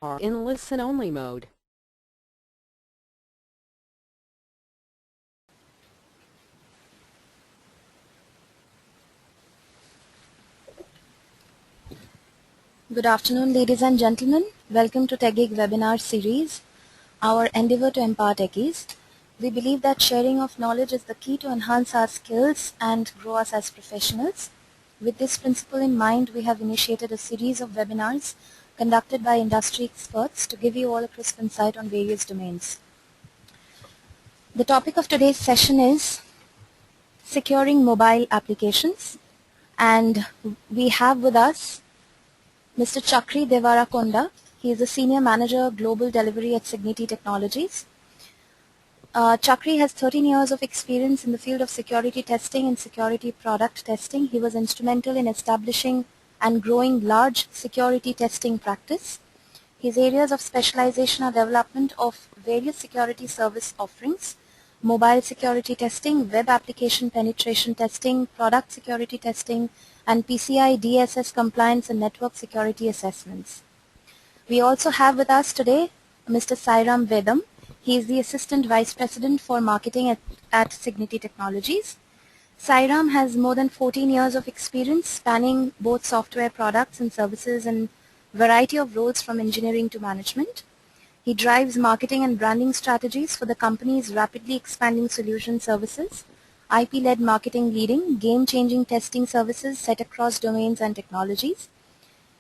are in listen-only mode. Good afternoon, ladies and gentlemen. Welcome to TechGig webinar series, our endeavor to empower techies. We believe that sharing of knowledge is the key to enhance our skills and grow us as professionals. With this principle in mind, we have initiated a series of webinars conducted by industry experts to give you all a crisp insight on various domains. The topic of today's session is securing mobile applications, and we have with us Mr. Chakri Devarakonda. He is a Senior Manager Global Delivery at Cigniti Technologies. Chakri has 13 years of experience in the field of security testing and security product testing. He was instrumental in establishing and growing large security testing practice. His areas of specialization are development of various security service offerings, mobile security testing, web application penetration testing, product security testing, and PCI DSS compliance and network security assessments. We also have with us today Mr. Sairam Vedam. He is the Assistant Vice President for Marketing at Cigniti Technologies. Sairam has more than 14 years of experience spanning both software products and services in a variety of roles from engineering to management. He drives marketing and branding strategies for the company's rapidly expanding solution services, IP-led marketing leading, game-changing testing services set across domains and technologies.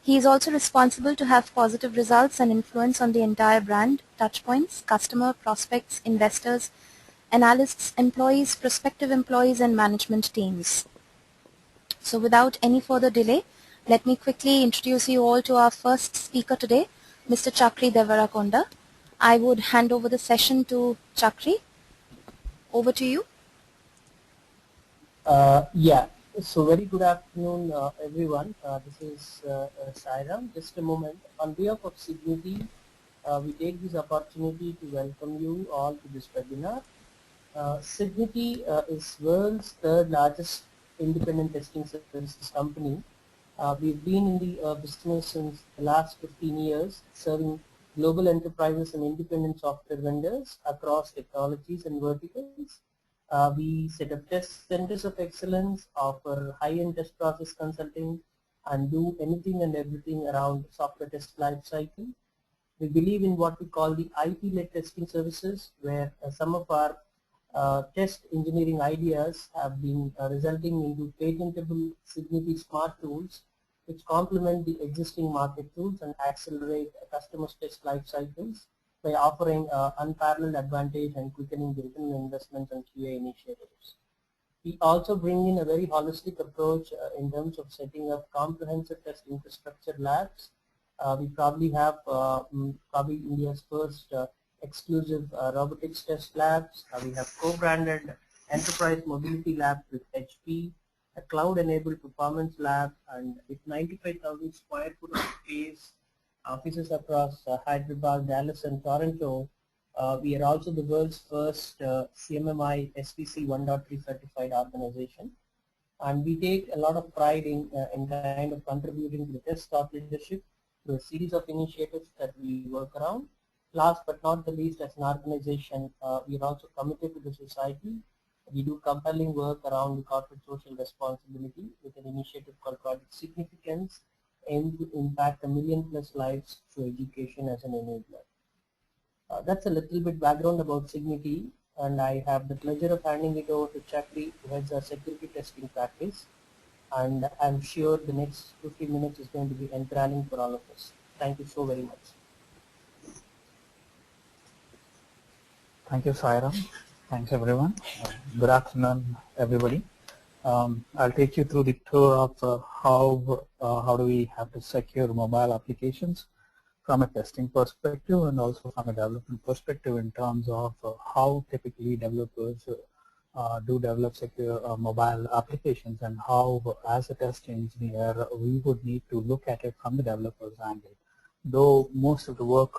He is also responsible to have positive results and influence on the entire brand, touchpoints, customer, prospects, investors, analysts, employees, prospective employees, and management teams. So without any further delay, let me quickly introduce you all to our first speaker today, Mr. Chakri Devarakonda. I would hand over the session to Chakri. Over to you. Yeah, so very good afternoon, everyone. This is Sairam. Just a moment. On behalf of Cigniti, we take this opportunity to welcome you all to this webinar. Cigniti is world's third largest independent testing services company. We've been in the business since the last 15 years, serving global enterprises and independent software vendors across technologies and verticals. We set up test centers of excellence, offer high-end test process consulting, and do anything and everything around software test lifecycle. We believe in what we call the IP-led testing services, where some of our test engineering ideas have been resulting into patentable Cigniti smart tools which complement the existing market tools and accelerate customers' test life cycles by offering unparalleled advantage and quickening the return on investments and QA initiatives. We also bring in a very holistic approach in terms of setting up comprehensive test infrastructure labs. We probably have India's first exclusive robotics test labs. We have co-branded enterprise mobility labs with HP, a cloud-enabled performance lab, and with 95,000 square foot of space, offices across Hyderabad, Dallas, and Toronto. We are also the world's first CMMI SPC 1.3 certified organization, and we take a lot of pride in kind of contributing to the test thought leadership through a series of initiatives that we work around. Last but not the least, as an organization, we are also committed to the society. We do compelling work around the corporate social responsibility with an initiative called Project Significance, aimed to impact 1 million+ lives through education as an enabler. That's a little bit background about Cigniti, and I have the pleasure of handing it over to Chakri, who heads our security testing practice. And I'm sure the next 50 minutes is going to be enthralling for all of us. Thank you so very much. Thank you, Sairam. Thanks, everyone. Good afternoon, everybody. I'll take you through the tour of how do we have to secure mobile applications from a testing perspective and also from a development perspective in terms of how typically developers do develop secure mobile applications, and how, as a test engineer, we would need to look at it from the developer's angle. Though most of the work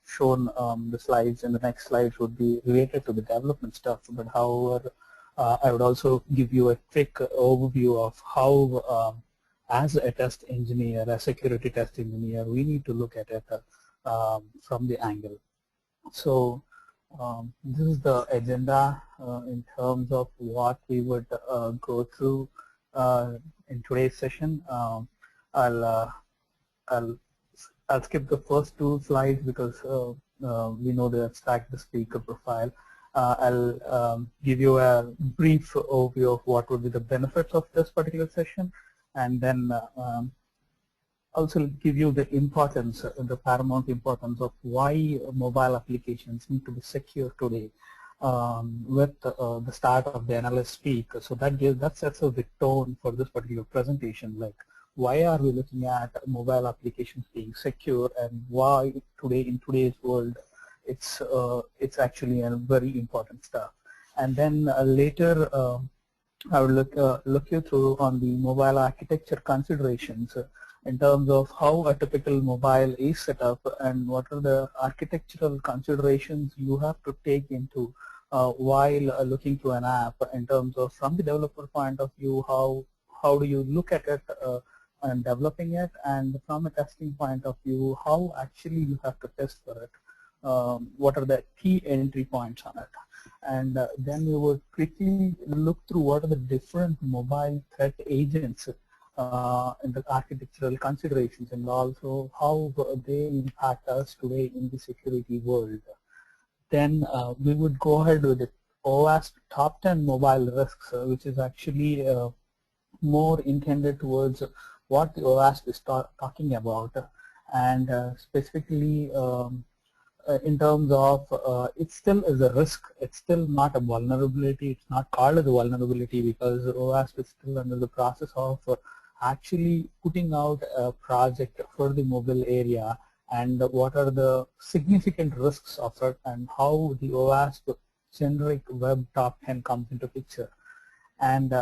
shown the slides in the next slides would be related to the development stuff, but however, I would also give you a quick overview of how, as a test engineer, a security test engineer, we need to look at it from the angle. So this is the agenda in terms of what we would go through in today's session. I'll, uh, I'll I'll skip the first two slides because we know the abstract the speaker profile. I'll give you a brief overview of what would be the benefits of this particular session, and then also give you the importance, the paramount importance of why mobile applications need to be secure today with the start of the analyst speak. So that sets up the tone for this particular presentation, like why are we looking at mobile applications being secure, and why today in today's world it's actually a very important stuff. And then later I will look you through on the mobile architecture considerations in terms of how a typical mobile is set up and what are the architectural considerations you have to take into while looking to an app in terms of from the developer point of view, how do you look at it and developing it, and from a testing point of view, how actually you have to test for it. What are the key entry points on it, and then we would quickly look through what are the different mobile threat agents in the architectural considerations, and also how they impact us today in the security world. Then we would go ahead with the OWASP top 10 mobile risks, which is actually more intended towards what the OWASP is talking about, and specifically in terms of it still is a risk, it's still not a vulnerability, it's not called as a vulnerability because OWASP is still under the process of actually putting out a project for the mobile area, and what are the significant risks of it, and how the OWASP generic web top 10 comes into picture. And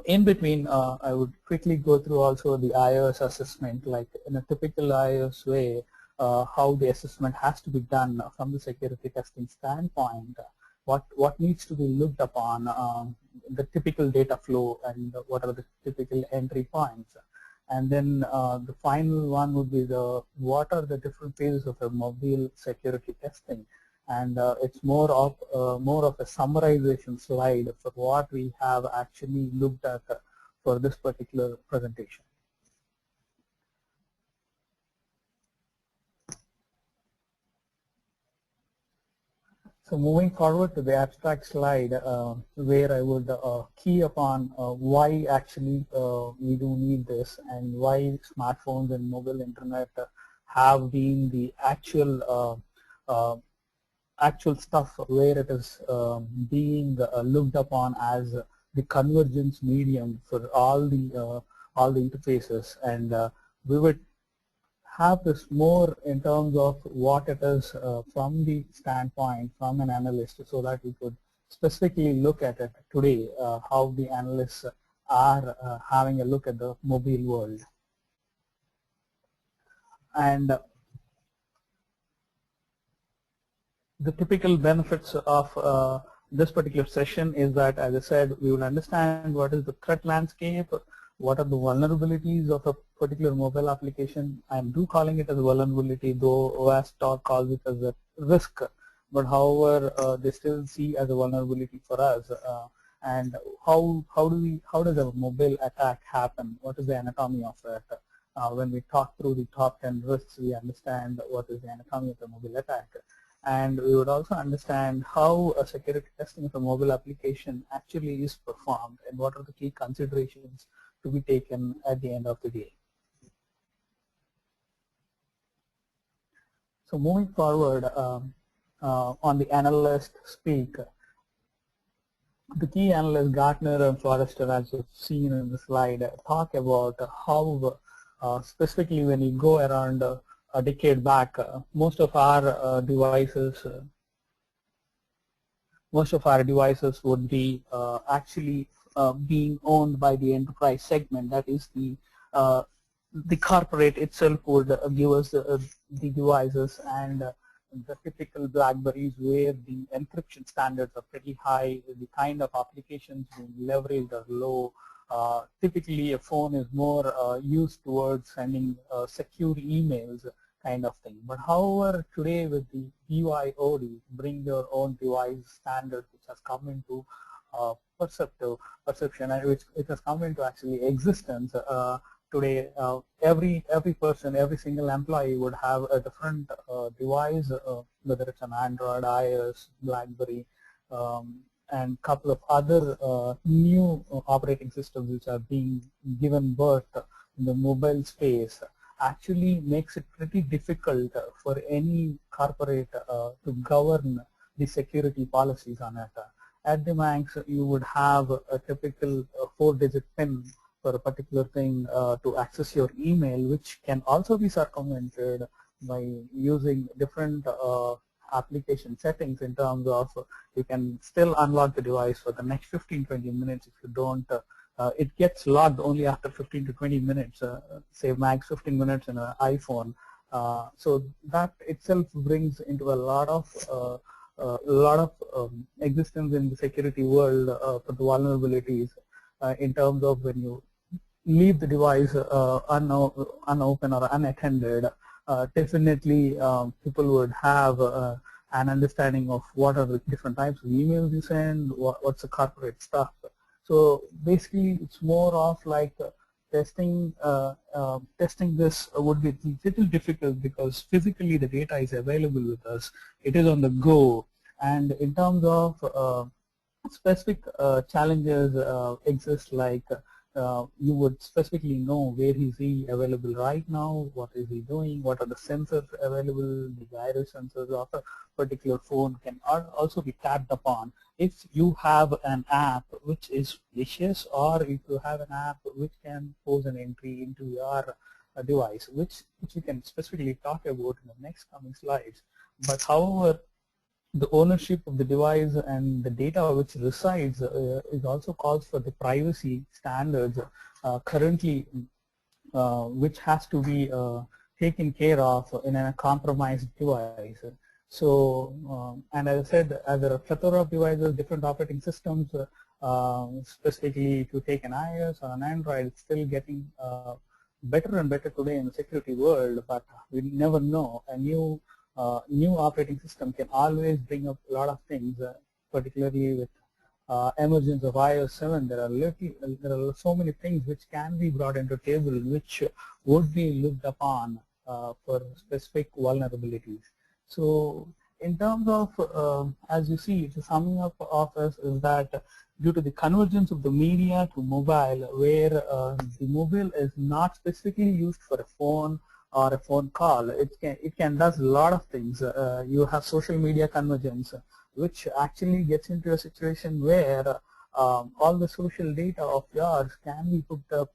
in between, I would quickly go through also the iOS assessment, like in a typical iOS way, how the assessment has to be done from the security testing standpoint, what needs to be looked upon, the typical data flow, and what are the typical entry points. And then the final one would be what are the different phases of a mobile security testing, and it's more of a summarization slide for what we have actually looked at for this particular presentation. So moving forward to the abstract slide, where I would key upon why actually we do need this, and why smartphones and mobile internet have been the actual stuff where it is being looked upon as the convergence medium for all the interfaces, and we would have this more in terms of what it is from the standpoint from an analyst, so that we could specifically look at it today, how the analysts are having a look at the mobile world. And the typical benefits of this particular session is that, as I said, we will understand what is the threat landscape, what are the vulnerabilities of a particular mobile application. I do calling it as a vulnerability, though OWASP calls it as a risk, but however they still see as a vulnerability for us. And how does a mobile attack happen? What is the anatomy of it? When we talk through the top 10 risks, we understand what is the anatomy of a mobile attack. And we would also understand how a security testing of a mobile application actually is performed, and what are the key considerations to be taken at the end of the day. So moving forward on the analyst speak, the key analysts Gartner and Forrester, as you've seen in the slide, talk about how specifically when you go around a decade back, most of our devices would be actually being owned by the enterprise segment. That is, the corporate itself would give us the devices, and the typical BlackBerries where the encryption standards are pretty high, the kind of applications being leveraged are low. Typically a phone is more used towards sending secure emails, kind of thing. But however, today with the BYOD, bring your own device standard, which has come into perception, and which it has come into actually existence today. Every person, every single employee would have a different device, whether it's an Android, iOS, BlackBerry, and couple of other new operating systems which are being given birth in the mobile space, actually makes it pretty difficult for any corporate to govern the security policies on it. At the max, you would have a typical 4-digit PIN for a particular thing to access your email, which can also be circumvented by using different application settings in terms of you can still unlock the device for the next 15-20 minutes. If you don't, it gets logged only after 15 to 20 minutes, say max 15 minutes in an iPhone. So that itself brings into a lot of existence in the security world for the vulnerabilities in terms of when you leave the device unopened or unattended. Definitely people would have an understanding of what are the different types of emails you send, what's the corporate stuff. So basically it's more of like testing this would be a little difficult because physically the data is available with us, it is on the go, and in terms of specific challenges exist, like you would specifically know where is he available right now, what is he doing, what are the sensors available, the gyro sensors of a particular phone can also be tapped upon. If you have an app which is malicious, or if you have an app which can pose an entry into your device, which we can specifically talk about in the next coming slides. But however, the ownership of the device and the data which resides is also calls for the privacy standards currently, which has to be taken care of in a compromised device. So, and as I said, there are a plethora of devices, different operating systems. Specifically, if you take an iOS or an Android, it's still getting better and better today in the security world. But we never know. A new operating system can always bring up a lot of things, particularly with emergence of iOS 7. There are so many things which can be brought into table, which would be looked upon for specific vulnerabilities. So in terms of, as you see, the summing up of us is that due to the convergence of the media to mobile, where the mobile is not specifically used for a phone or a phone call, it can does a lot of things. You have social media convergence, which actually gets into a situation where all the social data of yours can be put up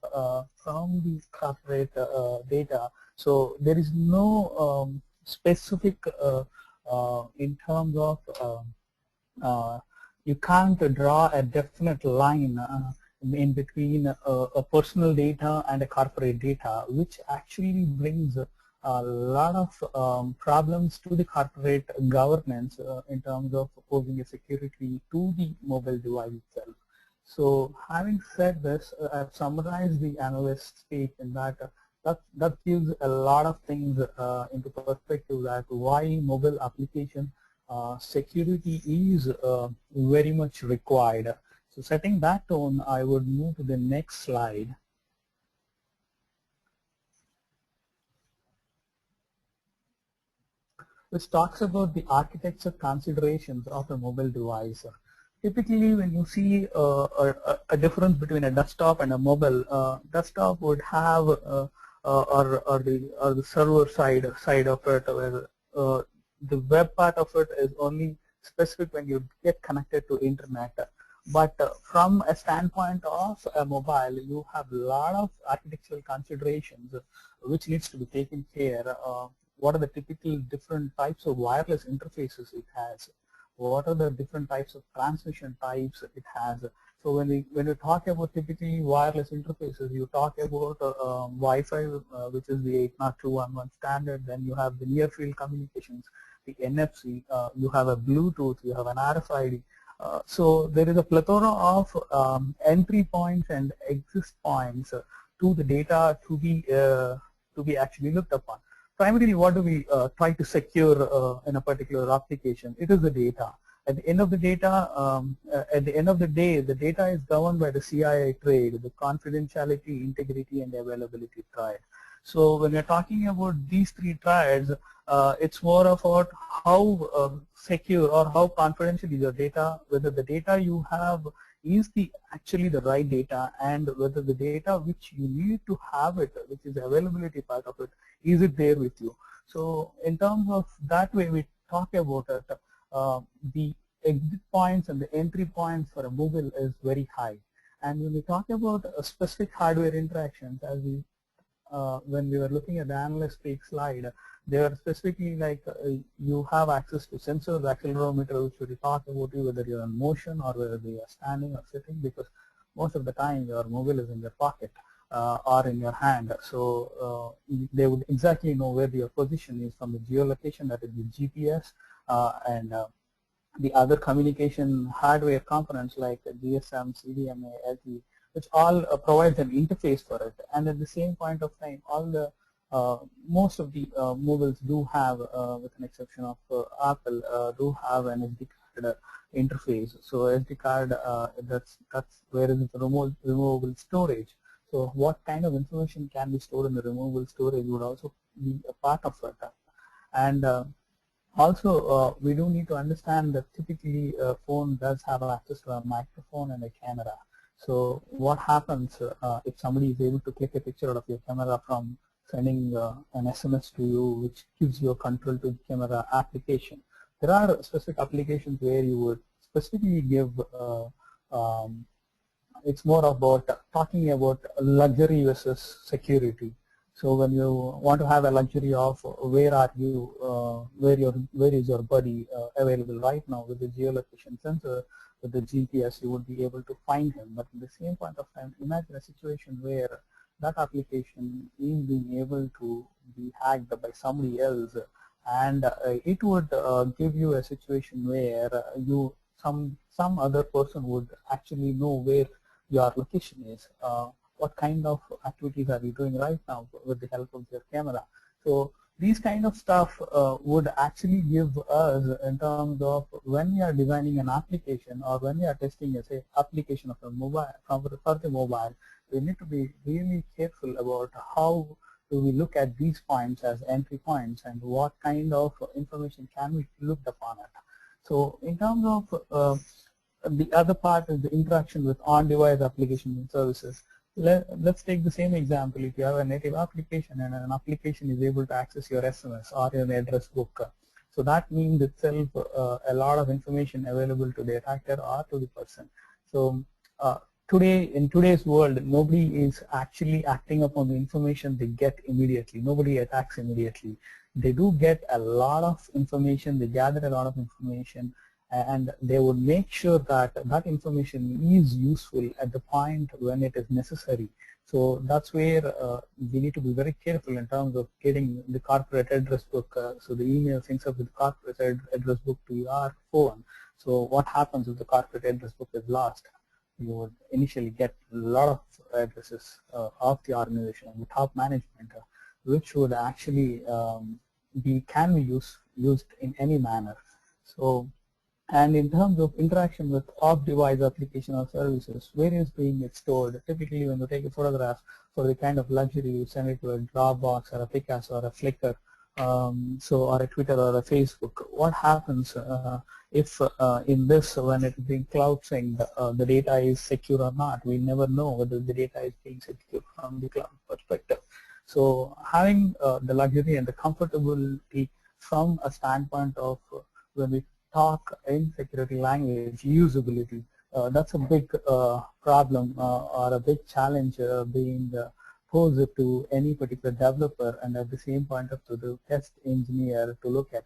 from the corporate data. So there is no specific in terms of you can't draw a definite line in between a personal data and a corporate data, which actually brings a lot of problems to the corporate governance in terms of posing a security to the mobile device itself. So having said this, I've summarized the analyst's speak in that that gives a lot of things into perspective, that why mobile application security is very much required. So setting that tone, I would move to the next slide. Which talks about the architecture considerations of a mobile device. Typically, when you see a difference between a desktop and a mobile, desktop would have or the server side of it, where the web part of it is only specific when you get connected to internet. But from a standpoint of a mobile, you have a lot of architectural considerations which needs to be taken care. What are the typical different types of wireless interfaces it has? What are the different types of transmission types it has? So when you talk about typically wireless interfaces, you talk about Wi-Fi, which is the 802.11 standard. Then you have the near field communications, the NFC. You have a Bluetooth. You have an RFID. So there is a plethora of entry points and exit points to the data to be actually looked upon. primarily what do we try to secure in a particular application? It is the data. At the end of the day, the data is governed by the CII trade, the confidentiality, integrity, and availability triad. So when we're talking about these three triads, it's more about how secure or how confidential is your data, whether the data you have is actually the right data, and whether the data which you need to have it, which is the availability part of it, is it there with you. So in terms of that way we talk about it, the exit points and the entry points for a mobile is very high. And when we talk about specific hardware interactions, as we when we were looking at the analyst speak slide, they were specifically like you have access to sensors, accelerometer, which will talk about you whether you're in motion or whether you are standing or sitting, because most of the time your mobile is in your pocket or in your hand. So they would exactly know where your position is from the geolocation, that is the GPS, and the other communication hardware components like GSM, CDMA, LTE, which all provides an interface for it. And at the same point of time, all the most of the mobiles do have, with an exception of Apple, do have an SD card interface. So SD card, that's where is the removable storage. So what kind of information can be stored in the removable storage would also be a part of it. And also, we do need to understand that typically a phone does have access to a microphone and a camera. So what happens if somebody is able to click a picture out of your camera from sending an SMS to you, which gives you a control to the camera application? There are specific applications where you would specifically give, it's more about talking about luxury versus security. So when you want to have a luxury of where are you, where is your buddy available right now, with the geolocation sensor, with the GPS, you would be able to find him. But at the same point of time, imagine a situation where that application is being able to be hacked by somebody else, and it would give you a situation where some other person would actually know where your location is. What kind of activities are you doing right now with the help of your camera? So these kind of stuff would actually give us, in terms of when we are designing an application or when we are testing a say application of a mobile for the mobile, we need to be really careful about how do we look at these points as entry points and what kind of information can we look upon it. So in terms of the other part is the interaction with on-device applications and services. Let's take the same example. If you have a native application and an application is able to access your SMS or your address book, so that means itself a lot of information available to the attacker or to the person. So in today's world, nobody is actually acting upon the information they get immediately. Nobody attacks immediately. They do get a lot of information, they gather a lot of information, and they would make sure that that information is useful at the point when it is necessary. So that's where we need to be very careful in terms of getting the corporate address book. So the email syncs up with the corporate address book to your phone. So what happens if the corporate address book is lost? You would initially get a lot of addresses of the organization, the top management, which would actually can be used in any manner. So, and in terms of interaction with off-device application or services, where is being stored? Typically, when you take a photograph for the kind of luxury, you send it to a Dropbox or a Picasa or a Flickr, or a Twitter or a Facebook. What happens if in this, when it is being cloud synced, the data is secure or not? We never know whether the data is being secure from the cloud perspective. So having the luxury and the comfortability from a standpoint of when we talk in security language, usability, that's a big problem or a big challenge being posed to any particular developer, and at the same point of to the test engineer to look at it.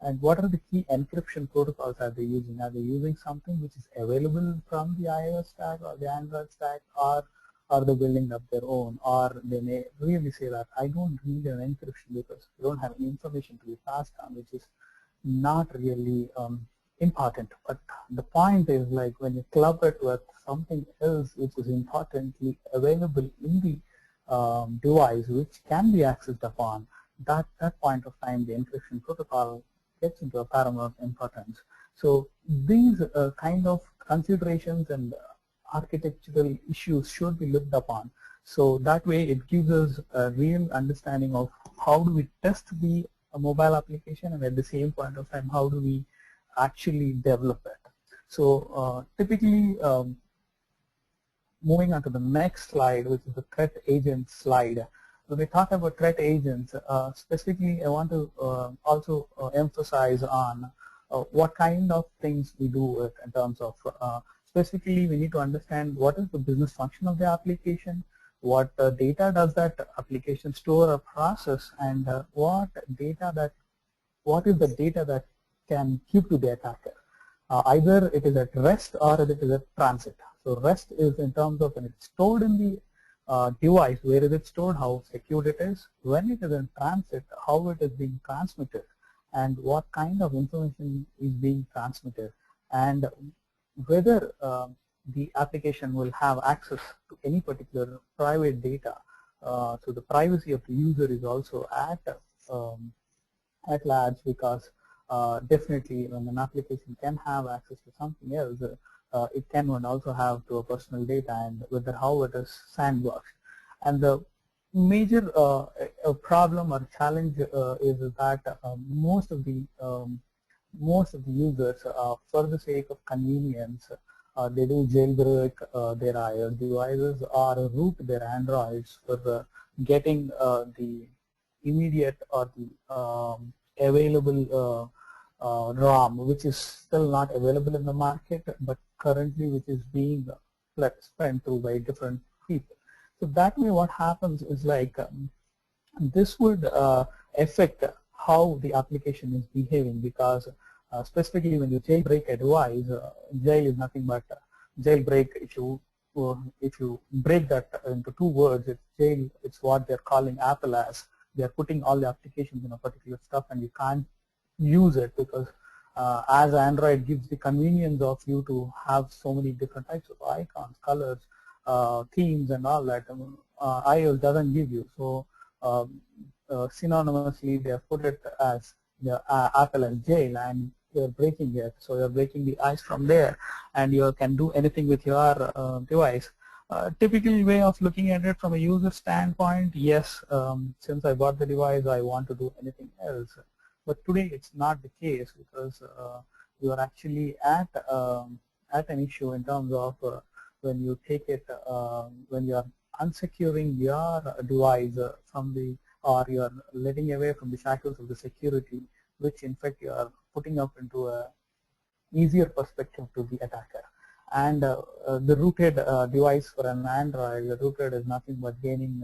And what are the key encryption protocols are they using? Are they using something which is available from the iOS stack or the Android stack, or are they building up their own? Or they may really say that I don't need an encryption because we don't have any information to be passed on, which is not really important. But the point is, like, when you club it with something else which is importantly available in the device, which can be accessed upon, that point of time the encryption protocol gets into a paramount importance. So these kind of considerations and architectural issues should be looked upon. So that way it gives us a real understanding of how do we test the mobile application, and at the same point of time how do we actually develop it. So typically moving on to the next slide, which is the threat agent slide. When we talk about threat agents, specifically I want to also emphasize on what kind of things we do with in terms of specifically we need to understand what is the business function of the application, what data does that application store or process, and what is the data that can give to the attacker. Either it is at rest or it is at transit. So rest is in terms of when it's stored in the device, where is it stored, how secure it is. When it is in transit, how it is being transmitted, and what kind of information is being transmitted, and whether the application will have access to any particular private data. So the privacy of the user is also at large, because definitely when an application can have access to something else, it can also have to a personal data, and whether how it is sandboxed. And the major problem or challenge is that most of the users, for the sake of convenience, they do jailbreak their iOS devices or root their Androids for getting the immediate or the available ROM, which is still not available in the market, but currently which is being spent through by different people. So that way what happens is like this would affect how the application is behaving, because specifically when you jailbreak a device, jail is nothing but jailbreak. If you break that into two words, it's jail. It's what they're calling Apple as. They're putting all the applications in a particular stuff, and you can't use it because as Android gives the convenience of you to have so many different types of icons, colors, themes, and all that. iOS doesn't give you. So synonymously, they have put it as the Apple as jail, and you're breaking it. So you're breaking the ice from there, and you can do anything with your device. Typical way of looking at it from a user standpoint, yes, since I bought the device, I want to do anything else. But today it's not the case, because you are actually at an issue in terms of when you take it, when you are unsecuring your device from the, or you are letting away from the shackles of the security, which in fact you are putting up into a easier perspective to the attacker. And the rooted device for an Android, the rooted is nothing but gaining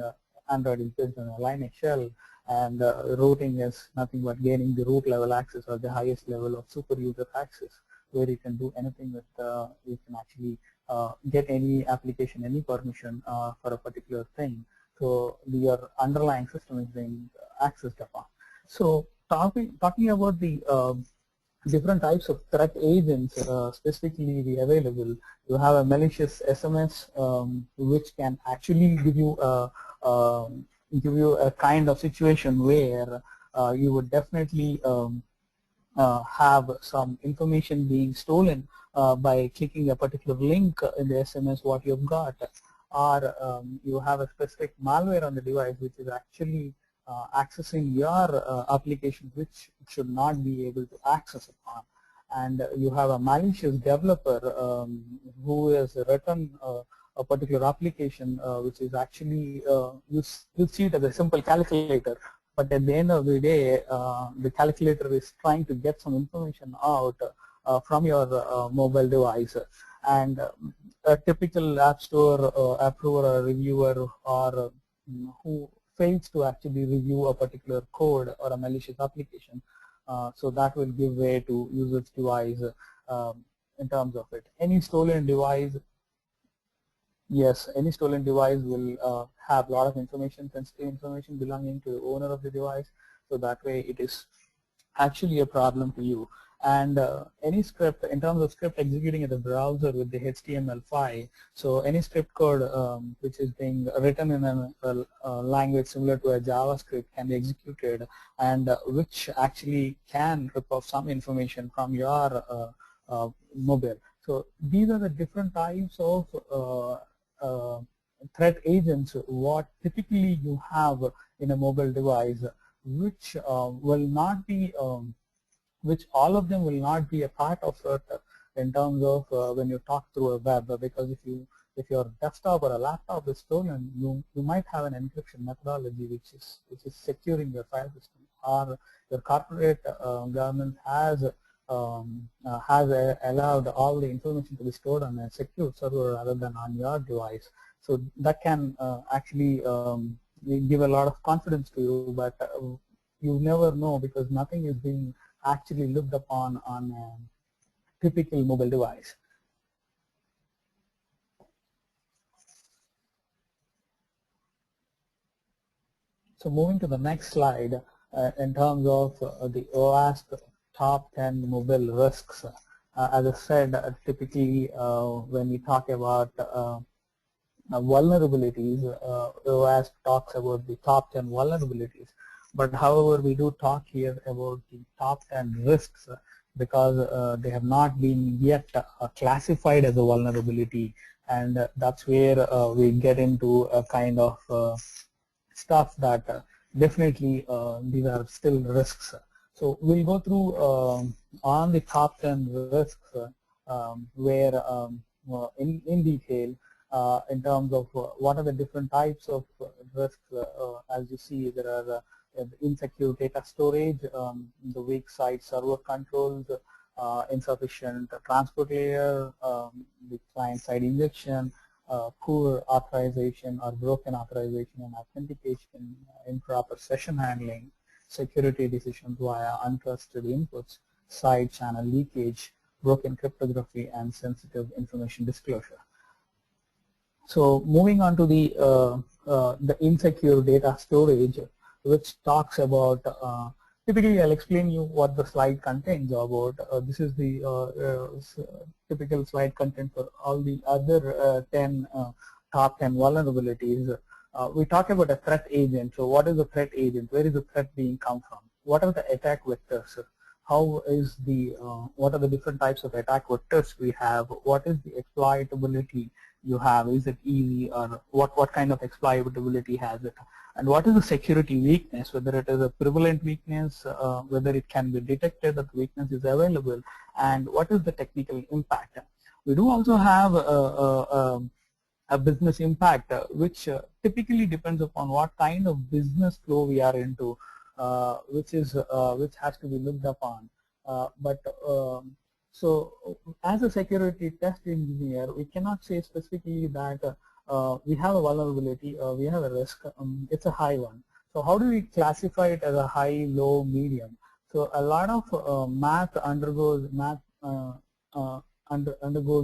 Android is based on a Linux shell, and rooting is nothing but gaining the root level access or the highest level of super user access, where you can do anything with, you can actually get any application, any permission for a particular thing. So your underlying system is being accessed upon. So talking about the different types of threat agents, specifically the available, you have a malicious SMS, which can actually give you a kind of situation where you would definitely have some information being stolen by clicking a particular link in the SMS what you've got, or you have a specific malware on the device which is actually accessing your application, which it should not be able to access upon. And you have a malicious developer who has written a particular application which is actually, you see it as a simple calculator, but at the end of the day, the calculator is trying to get some information out from your mobile device. And a typical app store approver or reviewer, or who fails to actually review a particular code or a malicious application, so that will give way to user's device in terms of it. Any stolen device, yes, any stolen device will have a lot of information, sensitive information belonging to the owner of the device, so that way it is actually a problem to you. and any script, in terms of script executing in the browser with the HTML5, so any script code which is being written in a language similar to a JavaScript can be executed, and which actually can rip off some information from your mobile. So these are the different types of threat agents what typically you have in a mobile device, which will not be which all of them will not be a part of it in terms of when you talk through a web, because if your desktop or a laptop is stolen, you might have an encryption methodology which is securing your file system, or your corporate government has allowed all the information to be stored on a secure server rather than on your device. So that can actually give a lot of confidence to you, but you never know because nothing is being actually looked upon on a typical mobile device. So moving to the next slide, in terms of the OWASP top 10 mobile risks. As I said, typically when we talk about vulnerabilities, OWASP talks about the top 10 vulnerabilities. But however, we do talk here about the top 10 risks because they have not been yet classified as a vulnerability, and that's where we get into a kind of stuff that definitely these are still risks. So we'll go through on the top 10 risks where in detail in terms of what are the different types of risks. As you see, there are insecure data storage, the weak side server controls, insufficient transport layer, the client side injection, poor authorization or broken authorization and authentication, improper session handling, security decisions via untrusted inputs, side channel leakage, broken cryptography, and sensitive information disclosure. So moving on to the insecure data storage, which talks about, typically I'll explain you what the slide contains about. This is the typical slide content for all the other 10 top 10 vulnerabilities. We talk about a threat agent. So what is a threat agent? Where is the threat being come from? What are the attack vectors? How is the, what are the different types of attack vectors we have? What is the exploitability you have? Is it easy, or what kind of exploitability has it? And what is the security weakness, whether it is a prevalent weakness, whether it can be detected that the weakness is available, and what is the technical impact? We do also have a business impact, which typically depends upon what kind of business flow we are into, which has to be looked upon. So as a security test engineer, we cannot say specifically that we have a vulnerability, we have a risk, it's a high one. So how do we classify it as a high, low, medium? So a lot of math undergoes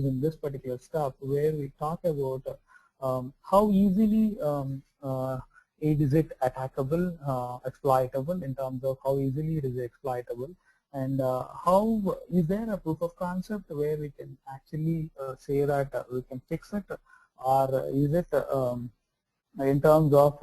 in this particular stuff, where we talk about how easily is it attackable, exploitable, in terms of how easily it is exploitable, and how is there a proof of concept where we can actually say that we can fix it, or is it in terms of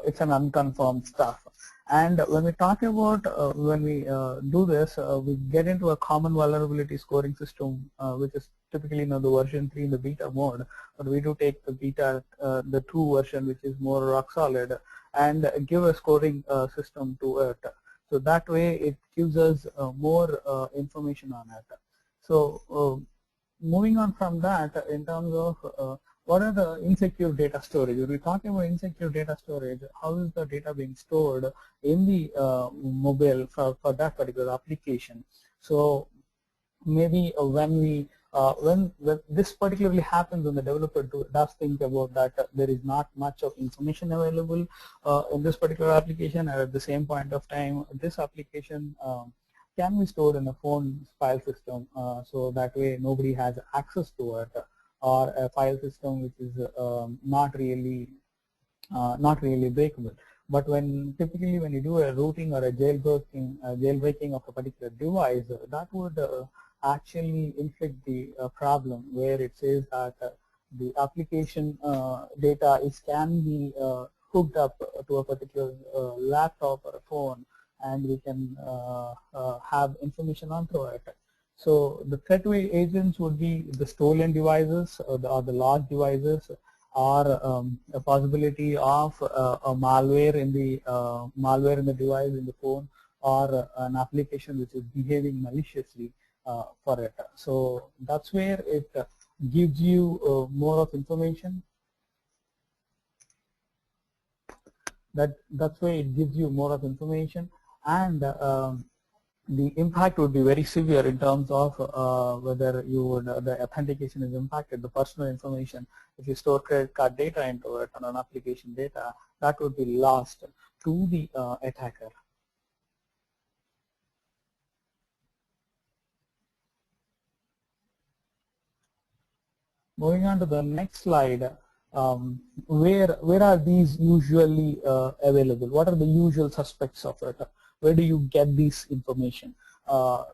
it's an unconfirmed stuff. And when we talk about when we do this, we get into a common vulnerability scoring system, which is typically the version 3 in the beta mode, but we do take the beta, the 2 version, which is more rock solid, and give a scoring system to it. So that way it gives us more information on it. So moving on from that, in terms of what are the insecure data storage? When we talk about insecure data storage, how is the data being stored in the mobile for that particular application? So maybe when this particularly happens, when the developer does think about that there is not much of information available in this particular application, and at the same point of time, this application can be stored in a phone file system, so that way nobody has access to it, or a file system which is not really breakable. But typically when you do a routing or a jailbreaking of a particular device, that would actually inflict the problem where it says that the application data can be hooked up to a particular laptop or a phone, and we can have information onto it. So the threat agents would be the stolen devices or the lost devices, or a possibility of a malware in the device, in the phone, or an application which is behaving maliciously for it. So that's where it gives you more of information. That's why it gives you more of information, and the impact would be very severe in terms of whether the authentication is impacted, the personal information. If you store credit card data into it or an application data, that would be lost to the attacker. Moving on to the next slide, where are these usually available? What are the usual suspects of it? Where do you get this information?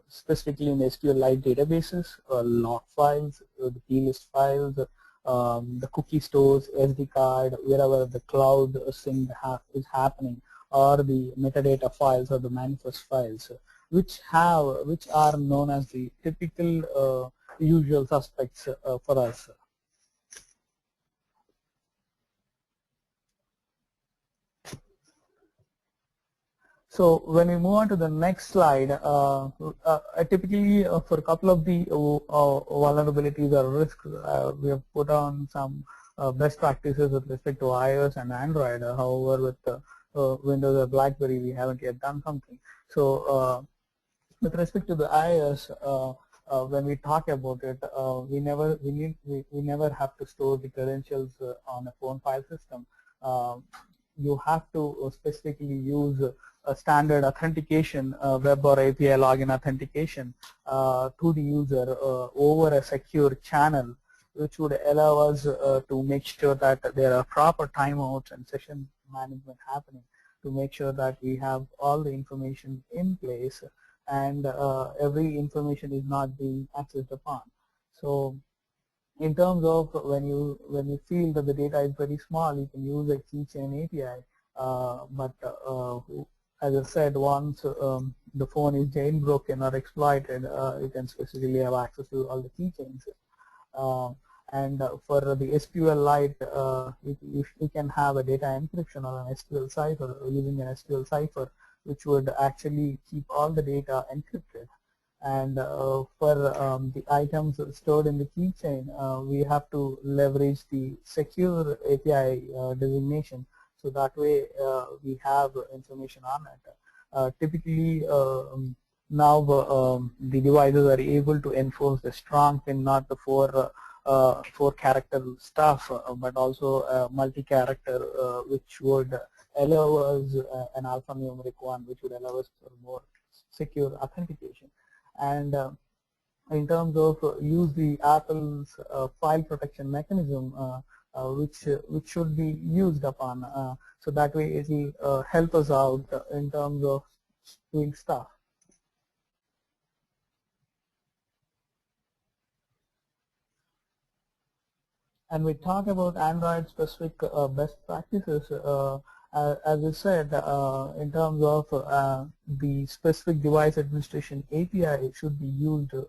Specifically in SQLite databases, log files, the plist files, the cookie stores, SD card, wherever the cloud sync is happening, or the metadata files or the manifest files, which are known as the typical usual suspects for us. So when we move on to the next slide, typically for a couple of the vulnerabilities or risks, we have put on some best practices with respect to iOS and Android. However, with Windows or BlackBerry, we haven't yet done something. So with respect to the iOS, when we talk about it, we never have to store the credentials on a phone file system. You have to specifically use a standard authentication, web or API login authentication to the user over a secure channel, which would allow us to make sure that there are proper timeouts and session management happening, to make sure that we have all the information in place and every information is not being accessed upon. So in terms of when you feel that the data is very small, you can use a keychain API, but as I said, once the phone is jailbroken or exploited, you can specifically have access to all the keychains. And for the SQLite, you can have a data encryption or an SQL cipher, using an SQL cipher, which would actually keep all the data encrypted. And for the items stored in the keychain, we have to leverage the secure API designation, so that way we have information on it. Typically, now the devices are able to enforce the strong PIN, not the four character stuff, but also multi-character, which would allow us an alphanumeric one, which would allow us for more secure authentication. And in terms of use the Apple's file protection mechanism, which should be used upon, so that way it will help us out in terms of doing stuff. And we talk about Android specific best practices. As I said, in terms of the specific device administration API, it should be used to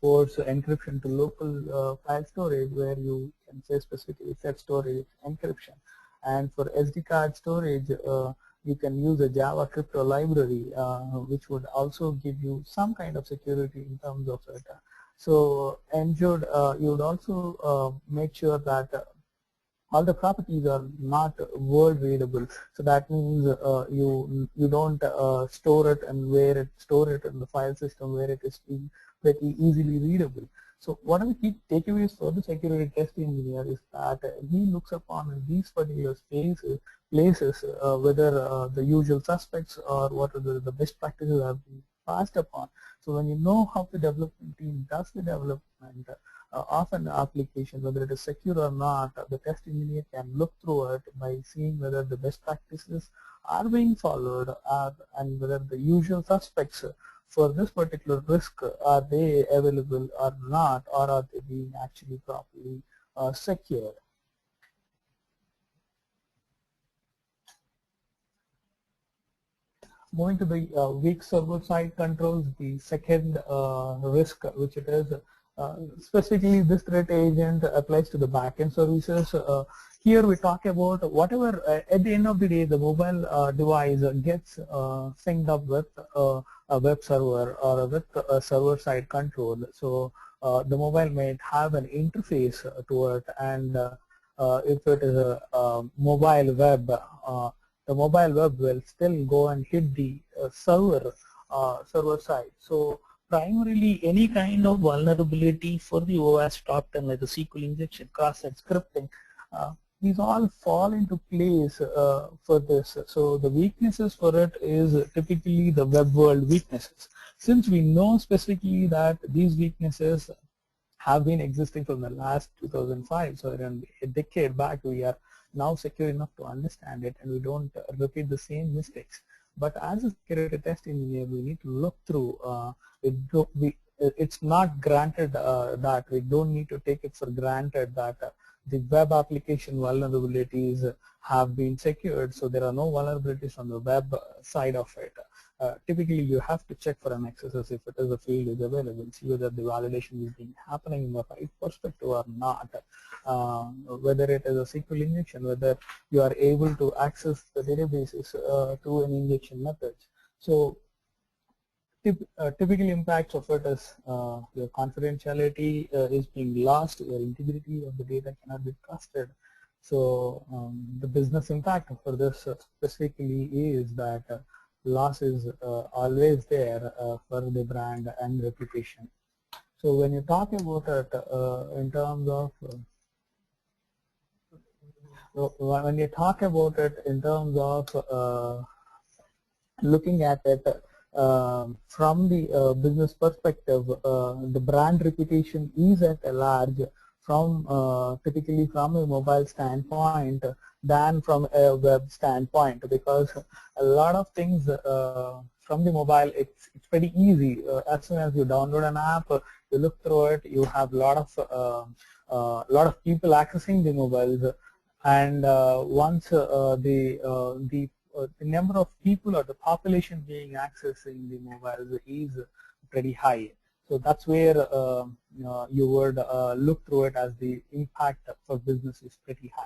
force encryption to local file storage, where you can say specifically set storage encryption. And for SD card storage, you can use a Java crypto library, which would also give you some kind of security in terms of it. So ensure you would also make sure that all the properties are not word readable. So that means you don't store it in the file system where it is pretty easily readable. So one of the key takeaways for the security test engineer is that he looks upon these particular places whether the usual suspects or what are the best practices passed upon. So when you know how the development team does the development of an application, whether it is secure or not, the test engineer can look through it by seeing whether the best practices are being followed and whether the usual suspects for this particular risk are they available or not, or are they being actually properly secured. Moving to the weak server-side controls, the second risk, which it is specifically this threat agent applies to the backend services. Here we talk about whatever at the end of the day the mobile device gets synced up with a web server or with a server-side control. So the mobile might have an interface to it, and if it is a mobile web, the mobile web will still go and hit the server side. So primarily any kind of vulnerability for the OS top 10, like the SQL injection, cross-site scripting, these all fall into place for this. So the weaknesses for it is typically the web world weaknesses. Since we know specifically that these weaknesses have been existing from the last 2005, so around a decade back, we are now secure enough to understand it and we don't repeat the same mistakes. But as a security test engineer, we need to look through it's not granted that we don't need to take it for granted that the web application vulnerabilities have been secured, so there are no vulnerabilities on the web side of it. Typically, you have to check for an XSS if it is a field is available, see whether the validation is being happening in the right perspective or not. Whether it is a SQL injection, whether you are able to access the databases through an injection method. So typical impacts of it is your confidentiality is being lost, your integrity of the data cannot be trusted. So the business impact for this specifically is that loss is always there for the brand and reputation. So when you talk about it in terms of looking at it from the business perspective, the brand reputation is at a large from typically from a mobile standpoint than from a web standpoint, because a lot of things from the mobile, it's pretty easy. As soon as you download an app, you look through it, you have a lot of people accessing the mobiles, and once the number of people or the population being accessing the mobiles is pretty high. So that's where you would look through it as the impact for business is pretty high.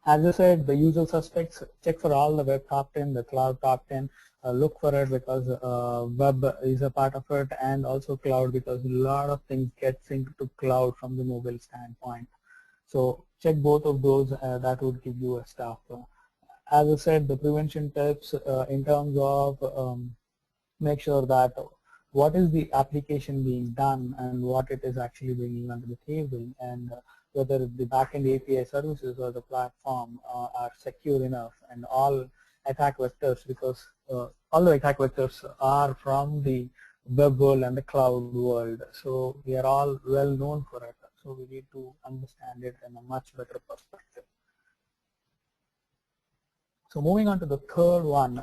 As I said, the usual suspects, check for all the web top 10, the cloud top 10, look for it because web is a part of it, and also cloud because a lot of things get synced to cloud from the mobile standpoint. So check both of those, that would give you a stuff. As I said, the prevention tips in terms of make sure that what is the application being done and what it is actually bringing onto the table, and whether the backend API services or the platform are secure enough, and all attack vectors, because all the attack vectors are from the web world and the cloud world, so we are all well known for it, so we need to understand it in a much better perspective. So moving on to the third one,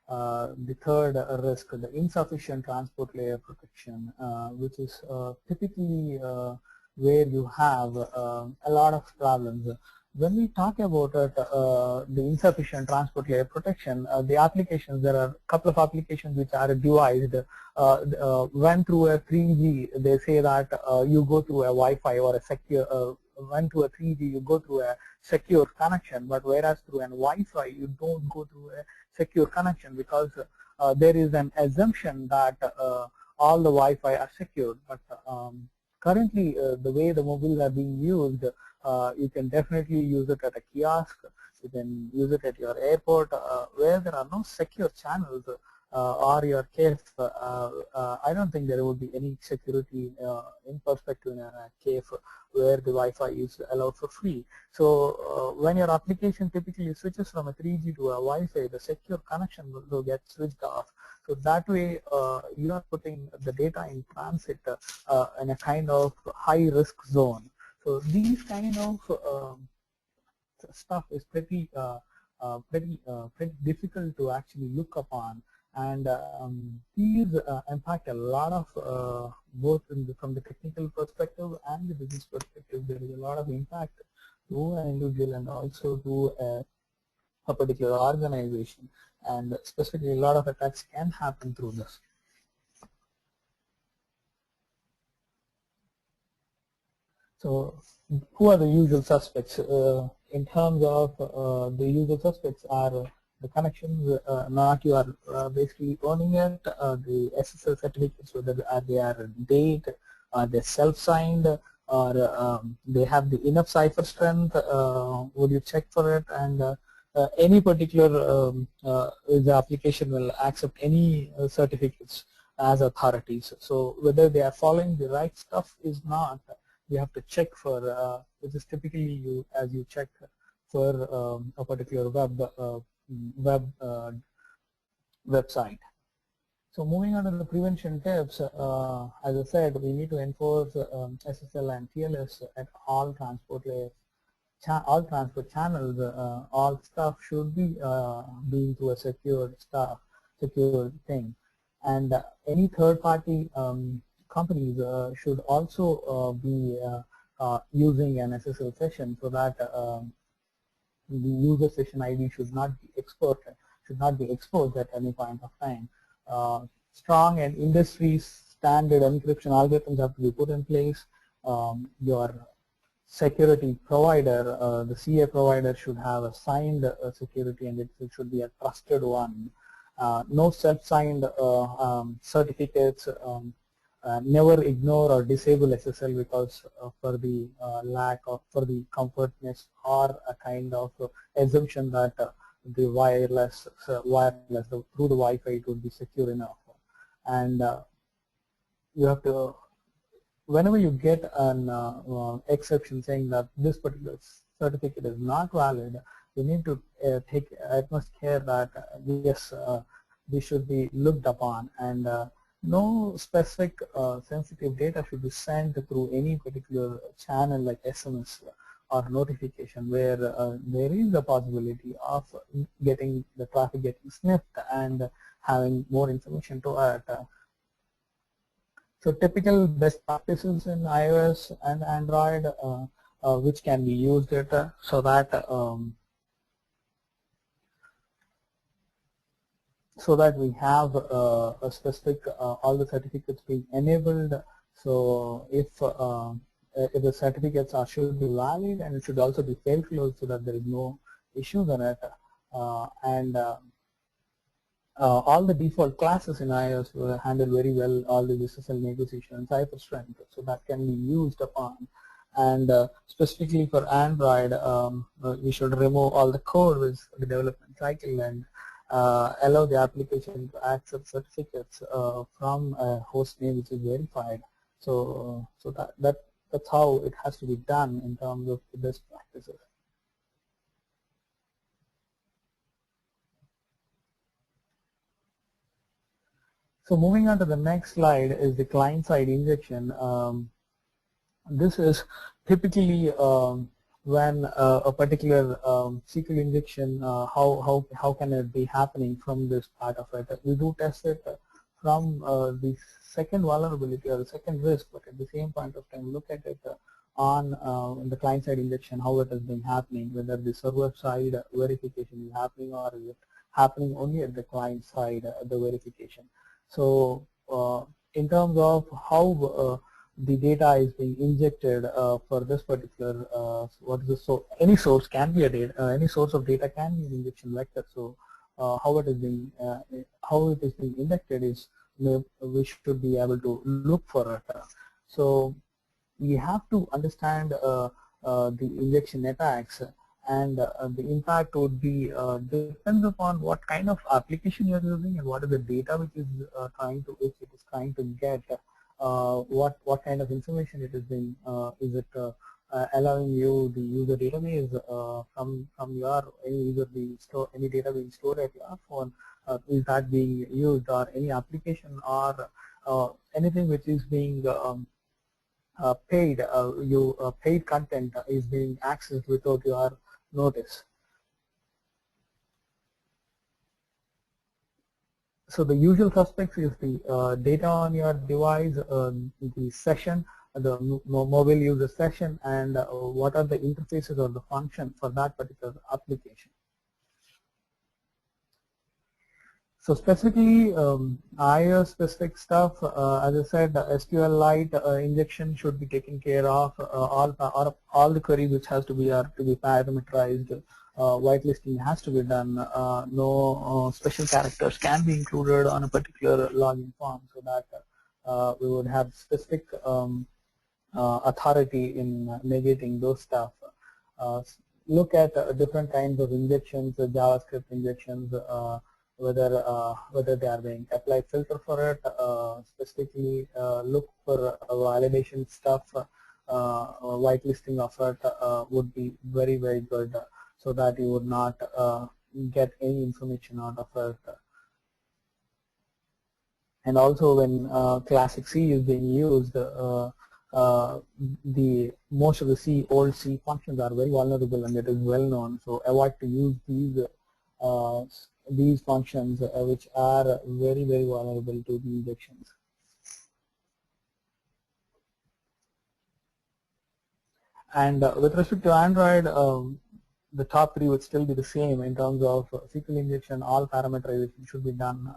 the third risk, the insufficient transport layer protection, which is typically where you have a lot of problems. When we talk about it, the insufficient transport layer protection, the applications, there are a couple of applications which are devised when through a 3G, they say that you go through a Wi-Fi or a secure, when to a 3G you go through a secure connection, but whereas through an Wi-Fi you don't go through a secure connection, because there is an assumption that all the Wi-Fi are secured. But currently the way the mobiles are being used, you can definitely use it at a kiosk, you can use it at your airport, where there are no secure channels. or your cave, I don't think there would be any security in perspective in a cave where the Wi-Fi is allowed for free. So when your application typically switches from a 3G to a Wi-Fi, the secure connection will get switched off. So that way you are putting the data in transit in a kind of high risk zone. So these kind of stuff is pretty difficult to actually look upon, and these impact a lot of both from the technical perspective and the business perspective. There is a lot of impact to an individual and also to a particular organization, and specifically a lot of attacks can happen through this. So who are the usual suspects? In terms of the usual suspects are the connections, not you are basically owning it, the SSL certificates, whether they are date, they're self-signed, or they have the enough cipher strength, would you check for it, and any particular the application will accept any certificates as authorities. So whether they are following the right stuff is not, you have to check for, which is typically as you check for a particular website. So moving on to the prevention tips, as I said, we need to enforce SSL and TLS at all transport layers, all transport channels. All stuff should be being through a secured thing, and any third-party companies should also be using an SSL session, so that the user session ID should not be exposed at any point of time. Strong and industry standard encryption algorithms have to be put in place. Your security provider, the CA provider, should have a signed security, and it should be a trusted one. No self-signed certificates. Never ignore or disable SSL because for the lack of, for the comfortness or a kind of assumption that the wireless through the Wi-Fi it would be secure enough. And you have to, whenever you get an exception saying that this particular certificate is not valid, you need to take utmost care that yes, this should be looked upon, and no specific sensitive data should be sent through any particular channel like SMS or notification, where there is a possibility of getting the traffic getting sniffed and having more information to it. So typical best practices in iOS and Android which can be used so that we have a specific all the certificates being enabled. So if the certificates should be valid, and it should also be fail closed so that there is no issues on it, and all the default classes in iOS will handle very well all the SSL negotiation and cipher strength, so that can be used upon. And specifically for Android, we should remove all the code with the development cycle and allow the application to accept certificates from a host name which is verified. So that's how it has to be done in terms of the best practices. So moving on to the next slide is the client-side injection. This is typically when a particular SQL injection, how can it be happening from this part of it. We do test it from the second vulnerability or the second risk, but at the same point of time look at it on the client-side injection, how it has been happening, whether the server-side verification is happening or is it happening only at the client-side, the verification. So in terms of how the data is being injected for this particular, what is the source? Any source can be a data, any source of data can be an injection vector. So how it is being injected is we should be able to look for it. So we have to understand the injection attacks, and the impact would be depends upon what kind of application you're using and what is the data which is which it is trying to get. What kind of information it is being is it allowing you the user database from your any data being stored at your phone, is that being used, or any application, or anything which is being paid, paid content is being accessed without your notice. So the usual suspects is the data on your device, the session, the mobile user session, and what are the interfaces or the function for that particular application. So specifically iOS specific stuff, as I said, SQLite injection should be taken care of. All the queries which has to be parameterized. Whitelisting has to be done. No special characters can be included on a particular login form, so that we would have specific authority in negating those stuff. Look at different kinds of injections, JavaScript injections, whether they are being applied filter for it. Specifically, look for validation stuff. Whitelisting of it would be very, very good, so that you would not get any information out of it. And also, when classic C is being used, most of the old C functions are very vulnerable, and it is well known. So avoid to use these functions which are very, very vulnerable to the injections. And with respect to Android, the top three would still be the same in terms of SQL injection. All parameterization should be done.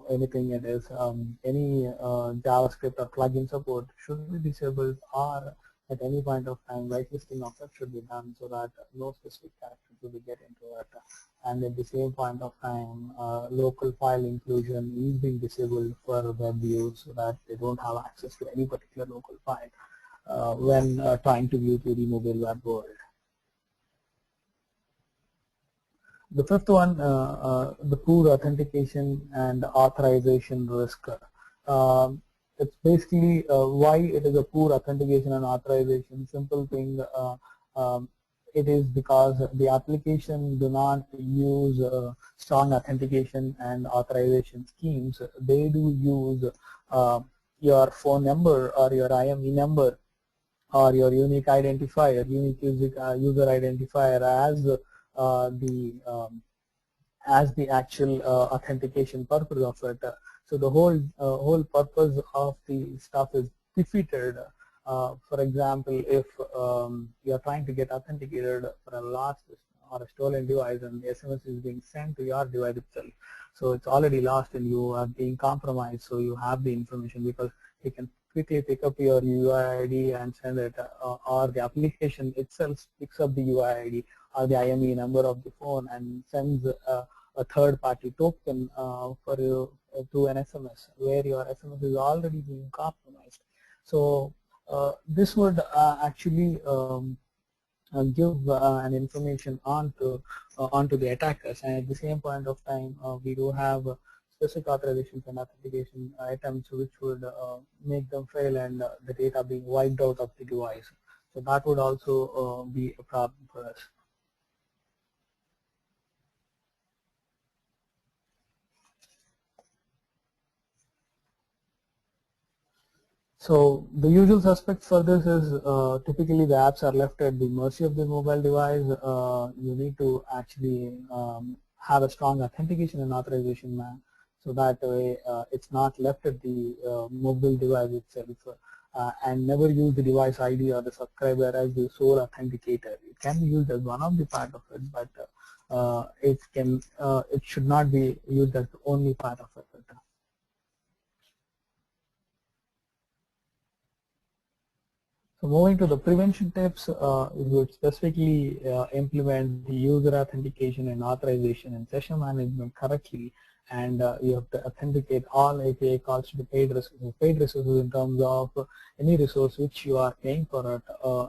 Anything it is, any JavaScript or plugin support should be disabled, or at any point of time whitelisting of it should be done, so that no specific characters will be get into it. And at the same point of time, local file inclusion is being disabled for web views, so that they don't have access to any particular local file when trying to view through the mobile web world. The fifth one, the poor authentication and authorization risk. It's basically why it is a poor authentication and authorization. Simple thing, it is because the application do not use strong authentication and authorization schemes. They do use your phone number or your IME number or your unique identifier, unique user identifier as the actual authentication purpose of it. So the whole purpose of the stuff is defeated. For example, if you are trying to get authenticated for a lost or a stolen device, and the SMS is being sent to your device itself, so it's already lost and you are being compromised, so you have the information, because you can quickly pick up your UID and send it, or the application itself picks up the UID or the IME number of the phone and sends a third-party token for you through an SMS, where your SMS is already being compromised. So this would actually give an information onto the attackers, and at the same point of time, we do have specific authorizations and authentication items which would make them fail, and the data being wiped out of the device. So that would also be a problem for us. So the usual suspects for this is typically the apps are left at the mercy of the mobile device. You need to actually have a strong authentication and authorization man, so that way it's not left at the mobile device itself, and never use the device ID or the subscriber as the sole authenticator. It can be used as one of the part of it, but it should not be used as the only part of it. So moving to the prevention tips, it would specifically implement the user authentication and authorization and session management correctly, and you have to authenticate all API calls to the paid resources. Paid resources in terms of any resource which you are paying for it,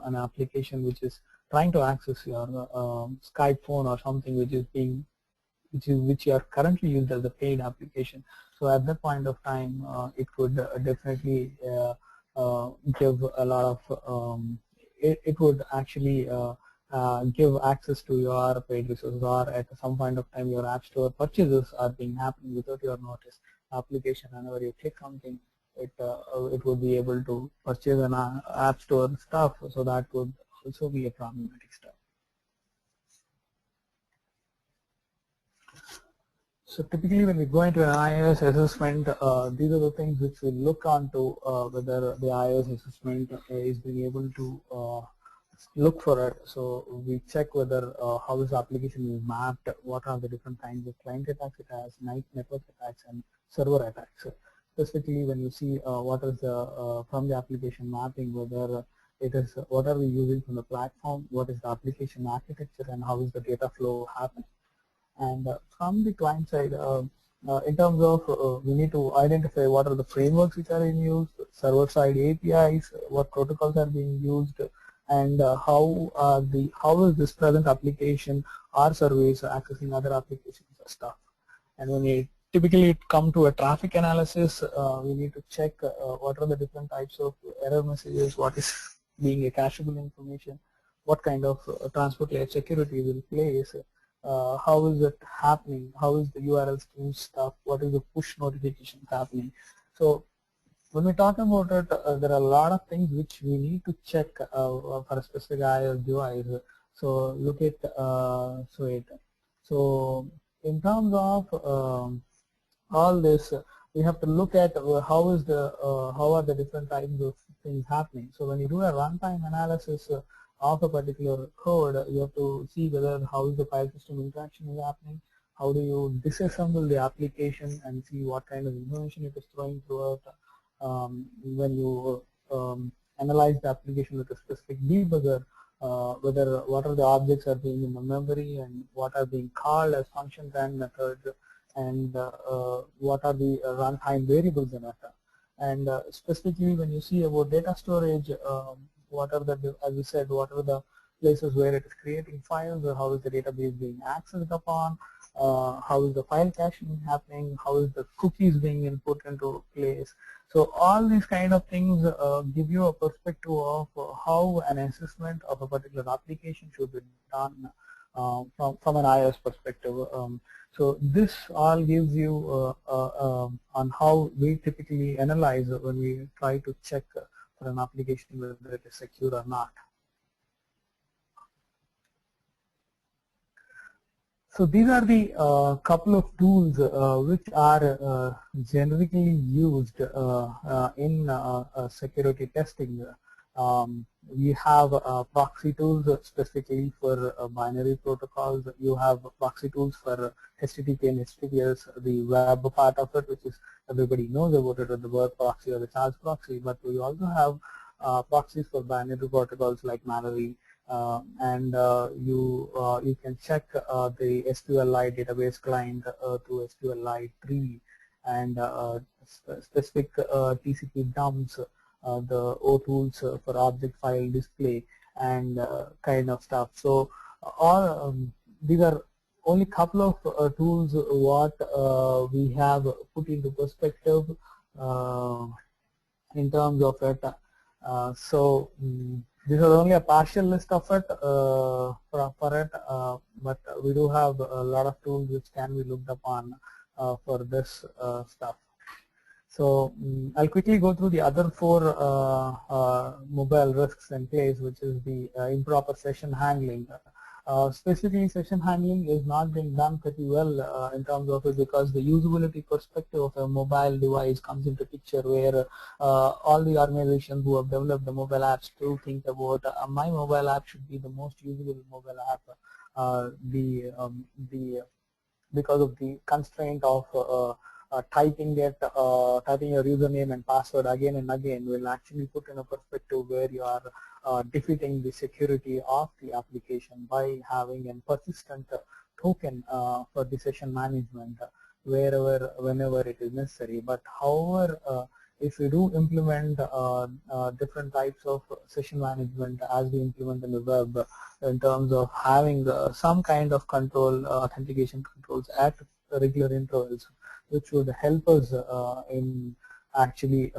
an application which is trying to access your Skype phone or something which you are currently used as a paid application. So at that point of time, it could definitely give a lot of it would actually give access to your paid resources, or at some point of time your app store purchases are being happening without your notice. Application, whenever you click something, it would be able to purchase an app store stuff, so that would also be a problematic stuff. So typically when we go into an iOS assessment, these are the things which we look onto whether the iOS assessment is being able to look for it. So we check whether how this application is mapped, what are the different kinds of client attacks it has, network attacks, and server attacks. Specifically, when you see what is the from the application mapping, whether it is what are we using from the platform, what is the application architecture, and how is the data flow happening. And from the client side, in terms of we need to identify what are the frameworks which are in use, server side APIs, what protocols are being used, and how is this present application or service accessing other applications or stuff. And when we typically come to a traffic analysis, we need to check what are the different types of error messages, what is being a cacheable information, what kind of transport layer security will place, how is it happening, how is the URL stream stuff, what is the push notifications happening. So when we talk about it, there are a lot of things which we need to check for a specific iOS device. So look at so in terms of all this, we have to look at how are the different types of things happening. So when you do a runtime analysis of a particular code, you have to see whether how is the file system interaction is happening, how do you disassemble the application and see what kind of information it is throwing throughout. When you analyze the application with a specific debugger, whether what are the objects are being in the memory and what are being called as functions and methods, and what are the runtime variables in it. And specifically when you see about data storage, what are the, as we said, what are the places where it is creating files, or how is the database being accessed upon, how is the file caching happening, how is the cookies being input into place. So all these kind of things give you a perspective of how an assessment of a particular application should be done from an iOS perspective. So this all gives you on how we typically analyze when we try to check for an application whether it is secure or not. So these are the couple of tools which are generically used in security testing. We have proxy tools specifically for binary protocols. You have proxy tools for HTTP and HTTPS, the web part of it, which is everybody knows about it, or the word proxy or the charge proxy. But we also have proxies for binary protocols like Mallory. And you can check the SQLite database client through SQLite 3 and specific TCP dumps, the OTools for object file display and kind of stuff. So all these are only couple of tools what we have put into perspective in terms of it. These are only a partial list of it for it, but we do have a lot of tools which can be looked upon for this stuff. So I'll quickly go through the other four mobile risks in place, which is the improper session handling. Specifically, session handling is not being done pretty well in terms of it, because the usability perspective of a mobile device comes into picture, where all the organizations who have developed the mobile apps do think about my mobile app should be the most usable mobile app. Because of the constraint of typing your username and password again and again will actually put in a perspective where you are defeating the security of the application by having a persistent token for the session management whenever it is necessary. But however, if we do implement different types of session management as we implement in the web, in terms of having some kind of control, authentication controls at regular intervals, which would help us in actually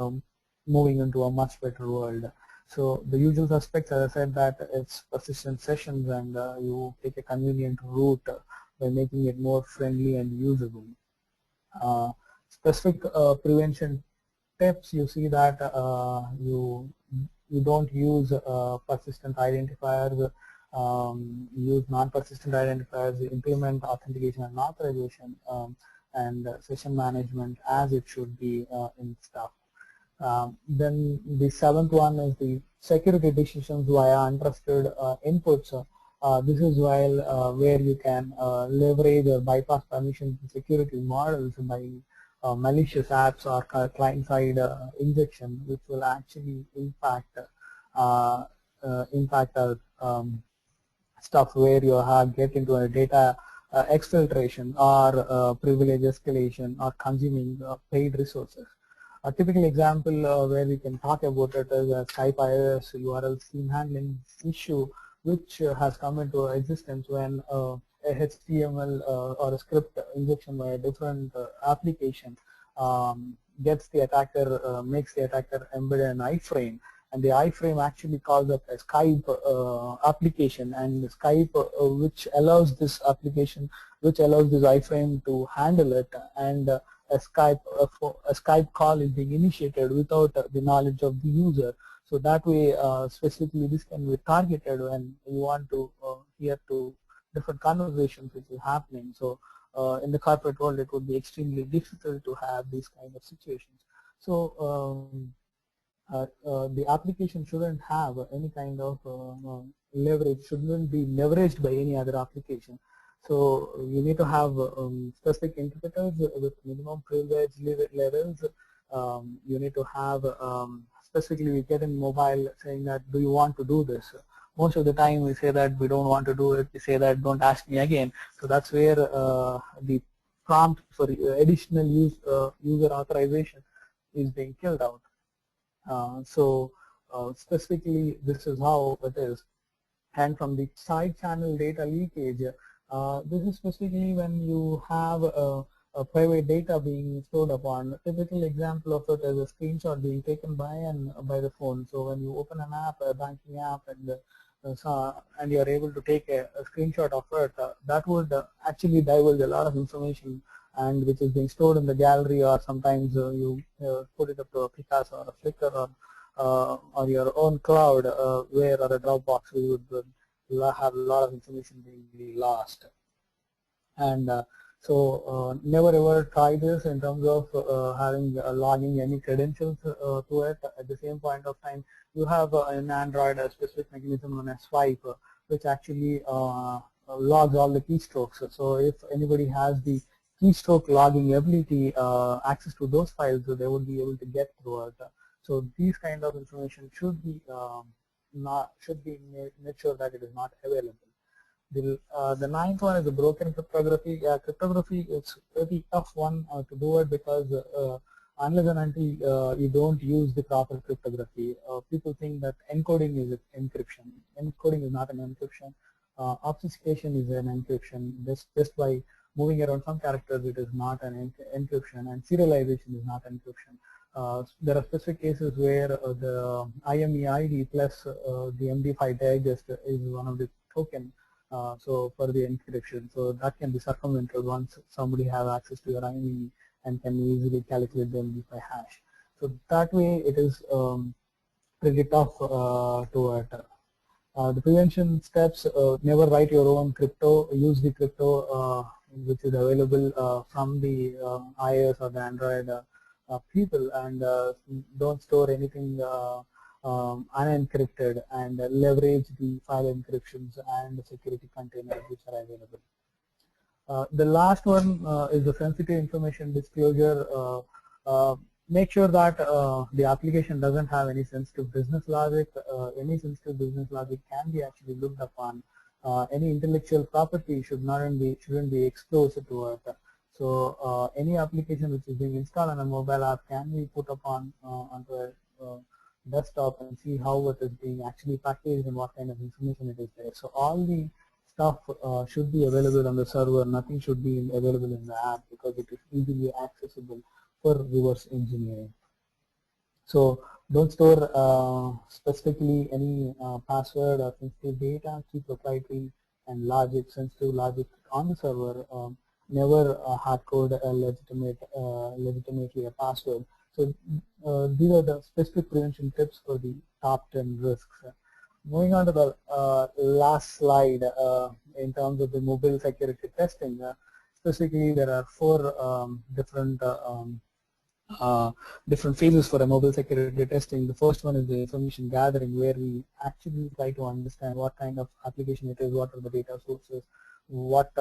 moving into a much better world. So the usual suspects, as I said, that it's persistent sessions, and you take a convenient route by making it more friendly and usable. Specific prevention tips, you see that you don't use persistent identifiers, use non-persistent identifiers, implement authentication and authorization, and session management as it should be in stuff. Then the seventh one is the security decisions via untrusted inputs. This is where you can leverage or bypass permissions and security models by malicious apps or client-side injection, which will actually impact stuff where you get into a data exfiltration or privilege escalation or consuming paid resources. A typical example where we can talk about it is a Skype iOS URL scheme handling issue, which has come into existence when a HTML or a script injection by a different application gets the attacker, makes the attacker embed an iframe, and the iframe actually calls up a Skype application, and Skype which allows this application, which allows this iframe to handle it, and a Skype call is being initiated without the knowledge of the user. So that way, specifically, this can be targeted when you want to hear to different conversations which is happening. So in the corporate world, it would be extremely difficult to have these kind of situations. So the application shouldn't have any kind of leverage, shouldn't be leveraged by any other application. So you need to have specific interpreters with minimum privilege levels. You need to have specifically, we get in mobile saying that, do you want to do this? Most of the time we say that we don't want to do it. We say that don't ask me again. So that's where the prompt for additional user authorization is being killed out. Specifically, this is how it is. And from the side channel data leakage, this is specifically when you have a private data being stored upon. A typical example of it is a screenshot being taken by the phone. So when you open an app, a banking app, and you are able to take a screenshot of it, that would actually divulge a lot of information, and which is being stored in the gallery, or sometimes you put it up to a Picasso or a Flickr or your own cloud, or a Dropbox, you would have a lot of information being lost. And so never ever try this in terms of logging any credentials to it. At the same point of time, you have in Android a specific mechanism known as swipe, which actually logs all the keystrokes. So if anybody has the keystroke logging ability, access to those files, so they would be able to get through it. So these kind of information should be made sure that it is not available. The ninth one is the broken cryptography. Cryptography is a pretty tough one to do it, because unless and until you don't use the proper cryptography, people think that encoding is encryption. Encoding is not an encryption. Obfuscation is an encryption. Just by moving around some characters, it is not an encryption, and serialization is not encryption. There are specific cases where the IMEID plus the MD5 digest is one of the token. So for the encryption, so that can be circumvented once somebody has access to your IMEI and can easily calculate the MD5 hash. So that way it is pretty tough to it. The prevention steps: never write your own crypto. Use the crypto which is available from the iOS or the Android people, and don't store anything unencrypted, and leverage the file encryptions and the security containers which are available. The last one is the sensitive information disclosure. Make sure that the application doesn't have any sensitive business logic. Any sensitive business logic can be actually looked upon. Any intellectual property shouldn't be exposed to it. So any application which is being installed on a mobile app can be put upon onto a desktop and see how it is being actually packaged and what kind of information it is there. So all the stuff should be available on the server. Nothing should be available in the app because it is easily accessible for reverse engineering. So don't store specifically any password or sensitive data. Keep proprietary and sensitive logic on the server. Never hard code a legitimately a password. So these are the specific prevention tips for the top 10 risks. Moving on to the last slide, in terms of the mobile security testing, specifically there are four different phases for a mobile security testing. The first one is the information gathering, where we actually try to understand what kind of application it is, what are the data sources, what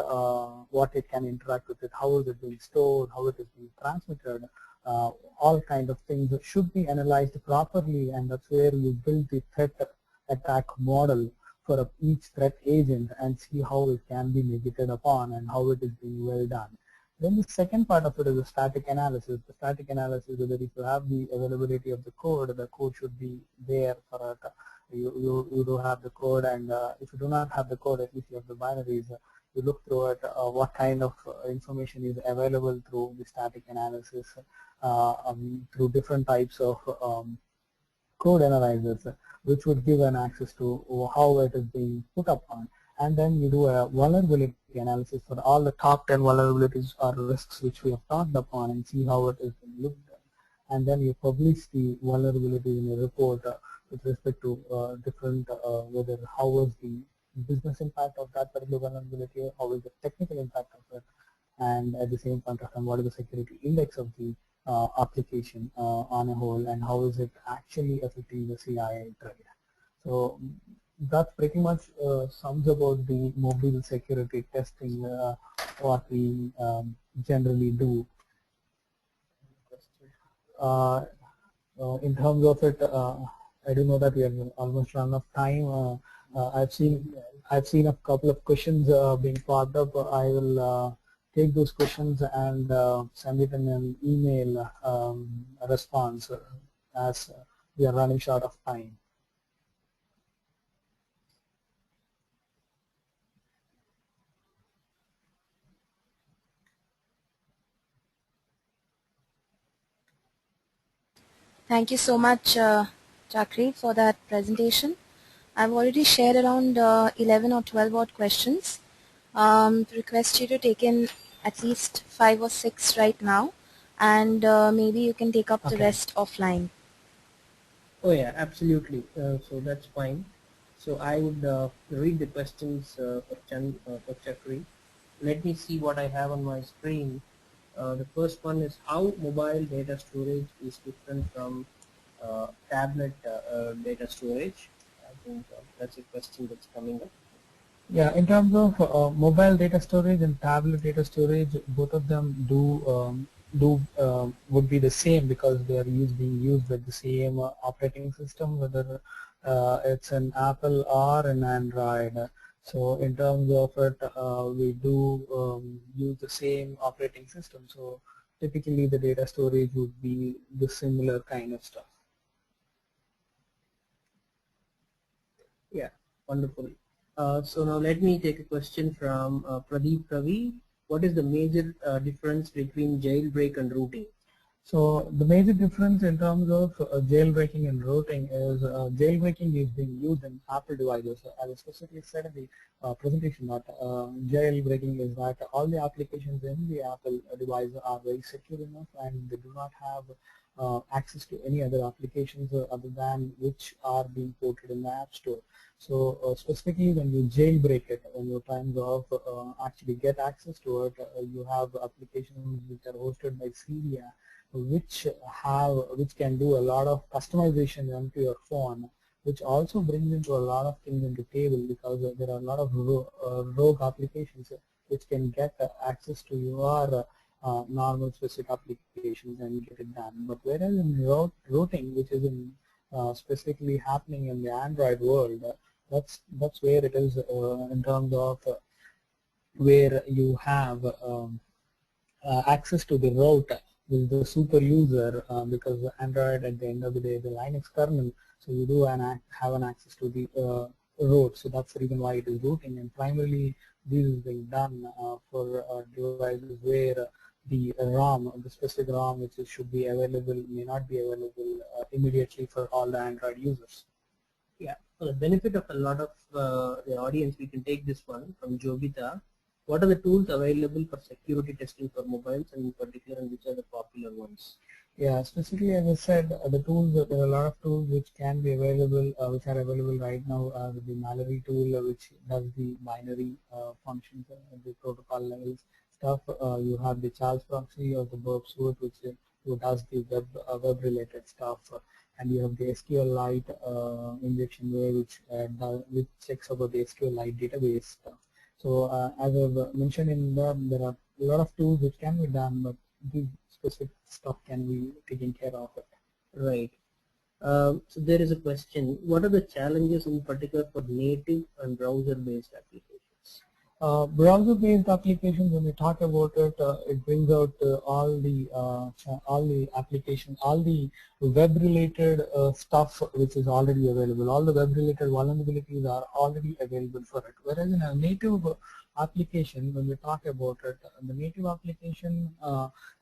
it can interact with it, how is it being stored, how it is being transmitted. All kind of things should be analyzed properly, and that's where you build the threat attack model for each threat agent and see how it can be negated upon and how it is being well done. Then the second part of it is the static analysis. The static analysis is that if you have the availability of the code should be there for it. You do have the code, and if you do not have the code, at least you have the binaries. You look through it, what kind of information is available through the static analysis, through different types of code analyzers, which would give an access to how it is being put upon. And then you do a vulnerability analysis for all the top 10 vulnerabilities or risks which we have talked upon and see how it is being looked at. And then you publish the vulnerability in a report with respect to different, whether how was the business impact of that particular vulnerability, how is the technical impact of it, and at the same point of time, what is the security index of the application on a whole, and how is it actually affecting the CI trade. So that pretty much sums about the mobile security testing, what we generally do. In terms of it, I do know that we have almost run out of time. I've seen a couple of questions being popped up. I will take those questions and send it in an email response as we are running short of time. Thank you so much, Chakri, for that presentation. I've already shared around 11 or 12 odd questions. Request you to take in at least 5 or 6 right now, and maybe you can take up the rest offline. Oh yeah, absolutely. So that's fine. So I would read the questions for Chakri. Let me see what I have on my screen. The first one is how mobile data storage is different from tablet data storage. I think that's a question that's coming up. Yeah, in terms of mobile data storage and tablet data storage, both of them would be the same because they are being used with the same operating system, whether it's an Apple or an Android. So in terms of it, we do use the same operating system. So typically the data storage would be the similar kind of stuff. Yeah, wonderful. So now let me take a question from Pradeep Ravi. What is the major difference between jailbreak and rooting? So the major difference in terms of jailbreaking and rooting is jailbreaking is being used in Apple devices. As I specifically said in the presentation, that jailbreaking is that all the applications in the Apple device are very secure enough and they do not have access to any other applications other than which are being ported in the App Store. So specifically when you jailbreak it, when you're trying to actually get access to it, you have applications which are hosted by Cydia, which can do a lot of customization onto your phone, which also brings into a lot of things into table because there are a lot of rogue applications which can get access to your normal specific applications and get it done. But whereas in routing, which is in specifically happening in the Android world, that's where it is in terms of where you have access to the route with the super user because Android at the end of the day is a Linux kernel, so you do have an access to the route. So that's the reason why it is routing, and primarily this is being done for devices where the ROM, the specific ROM which should be available, may not be available immediately for all the Android users. Yeah, for the benefit of a lot of the audience, we can take this one from Jobita. What are the tools available for security testing for mobiles, and in particular, and which are the popular ones? Yeah, specifically as I said, the tools, there are a lot of tools which can be available, which are available right now. The Mallory tool, which does the binary functions, the protocol levels stuff. You have the Charles proxy or the Burp Suite, which does the web related stuff. And you have the SQLite injectionware, which checks about the SQLite database stuff. So as I've mentioned in there are a lot of tools which can be done, but the specific stuff can be taken care of it. Right. So there is a question, what are the challenges in particular for native and browser-based applications? Browser-based applications, when we talk about it, it brings out all the applications, all the web-related stuff which is already available. All the web-related vulnerabilities are already available for it. Whereas in a native application, when we talk about it, the native application,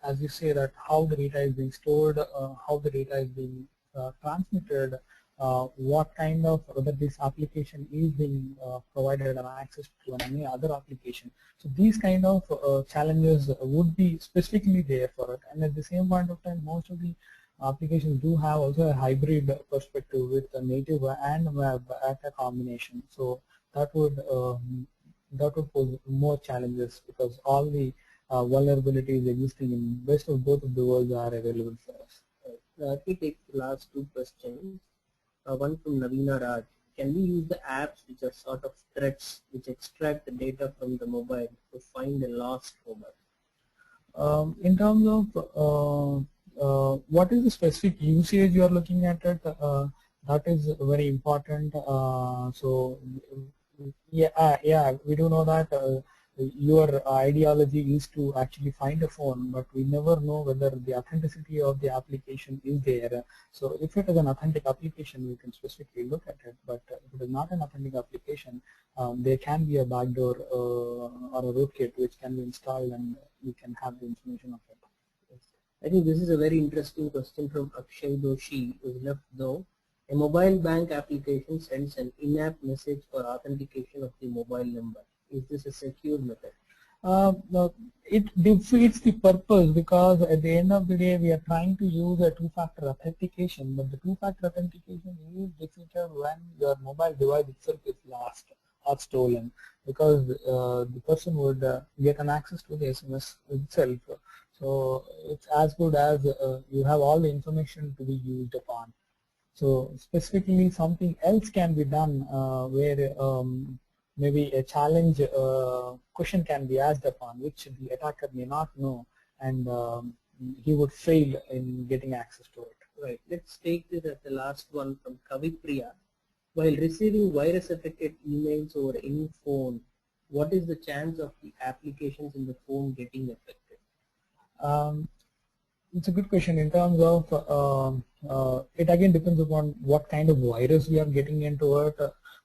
as you say, that how the data is being stored, how the data is being transmitted, what kind of, whether this application is being provided an access to any other application. So these kind of challenges would be specifically there for it, and at the same point of time, most of the applications do have also a hybrid perspective with the native and web at a combination. So that would pose more challenges because all the vulnerabilities existing in best of both of the worlds are available for us. Let me take the last two questions. One from Navina Raj. Can we use the apps which are sort of threads which extract the data from the mobile to find a lost mobile? In terms of what is the specific usage you are looking at it, that is very important. So yeah, we do know that your ideology is to actually find a phone, but we never know whether the authenticity of the application is there. So if it is an authentic application, we can specifically look at it, but if it is not an authentic application, there can be a backdoor or a rootkit which can be installed and you can have the information of it. I think this is a very interesting question from Akshay Doshi, who is left though. A mobile bank application sends an in-app message for authentication of the mobile number. Is this a secure method? No, it defeats the purpose because at the end of the day we are trying to use a two-factor authentication, but the two-factor authentication is defeated when your mobile device itself is lost or stolen, because the person would get an access to the SMS itself. So it's as good as you have all the information to be used upon. So specifically something else can be done where maybe a challenge question can be asked upon which the attacker may not know, and he would fail in getting access to it. Right. Let's take this as the last one from Kavipriya. While receiving virus-affected emails over any phone, what is the chance of the applications in the phone getting affected? It's a good question. In terms of it again depends upon what kind of virus we are getting into it.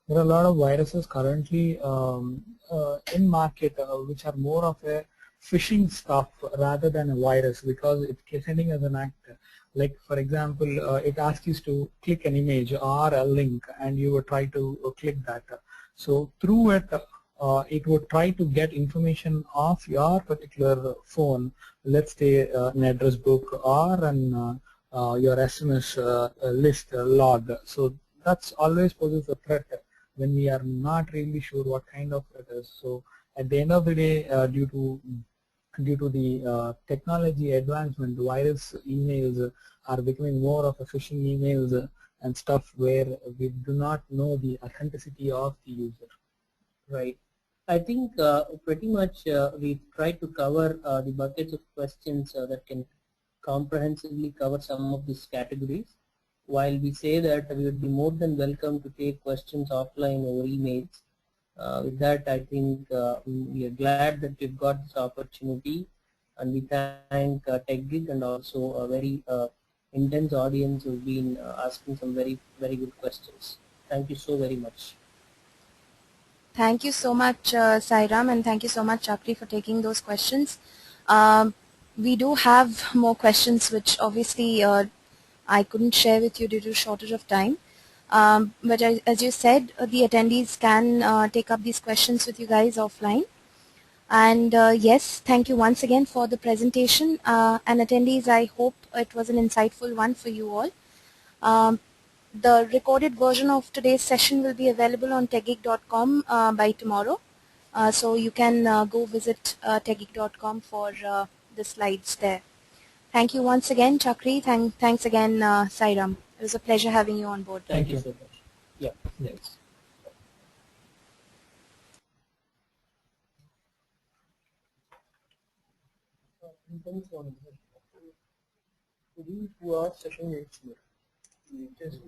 There are a lot of viruses currently in market which are more of a phishing stuff rather than a virus, because it's sending as an act. Like for example, it asks you to click an image or a link and you would try to click that. So through it, it would try to get information of your particular phone, let's say an address book or an your SMS list log. So that's always poses a threat when we are not really sure what kind of it is. So at the end of the day, due to the technology advancement, virus emails are becoming more of a phishing emails and stuff where we do not know the authenticity of the user. Right. I think pretty much we've tried to cover the buckets of questions that can comprehensively cover some of these categories. While we say that we would be more than welcome to take questions offline over emails, with that I think we are glad that we've got this opportunity and we thank TechGig and also a very intense audience who've been asking some very good questions. Thank you so very much. Thank you so much, Sairam, and thank you so much, Chakri, for taking those questions. Um, we do have more questions, which obviously I couldn't share with you due to shortage of time. But as you said, the attendees can take up these questions with you guys offline. And yes, thank you once again for the presentation. And attendees, I hope it was an insightful one for you all. The recorded version of today's session will be available on techgeek.com by tomorrow. So you can go visit techgeek.com for the slides there. Thank you once again, Chakri. Thanks again, Sairam. It was a pleasure having you on board. Thank you so much. Yeah. Yes. In terms of the 2 hour session is just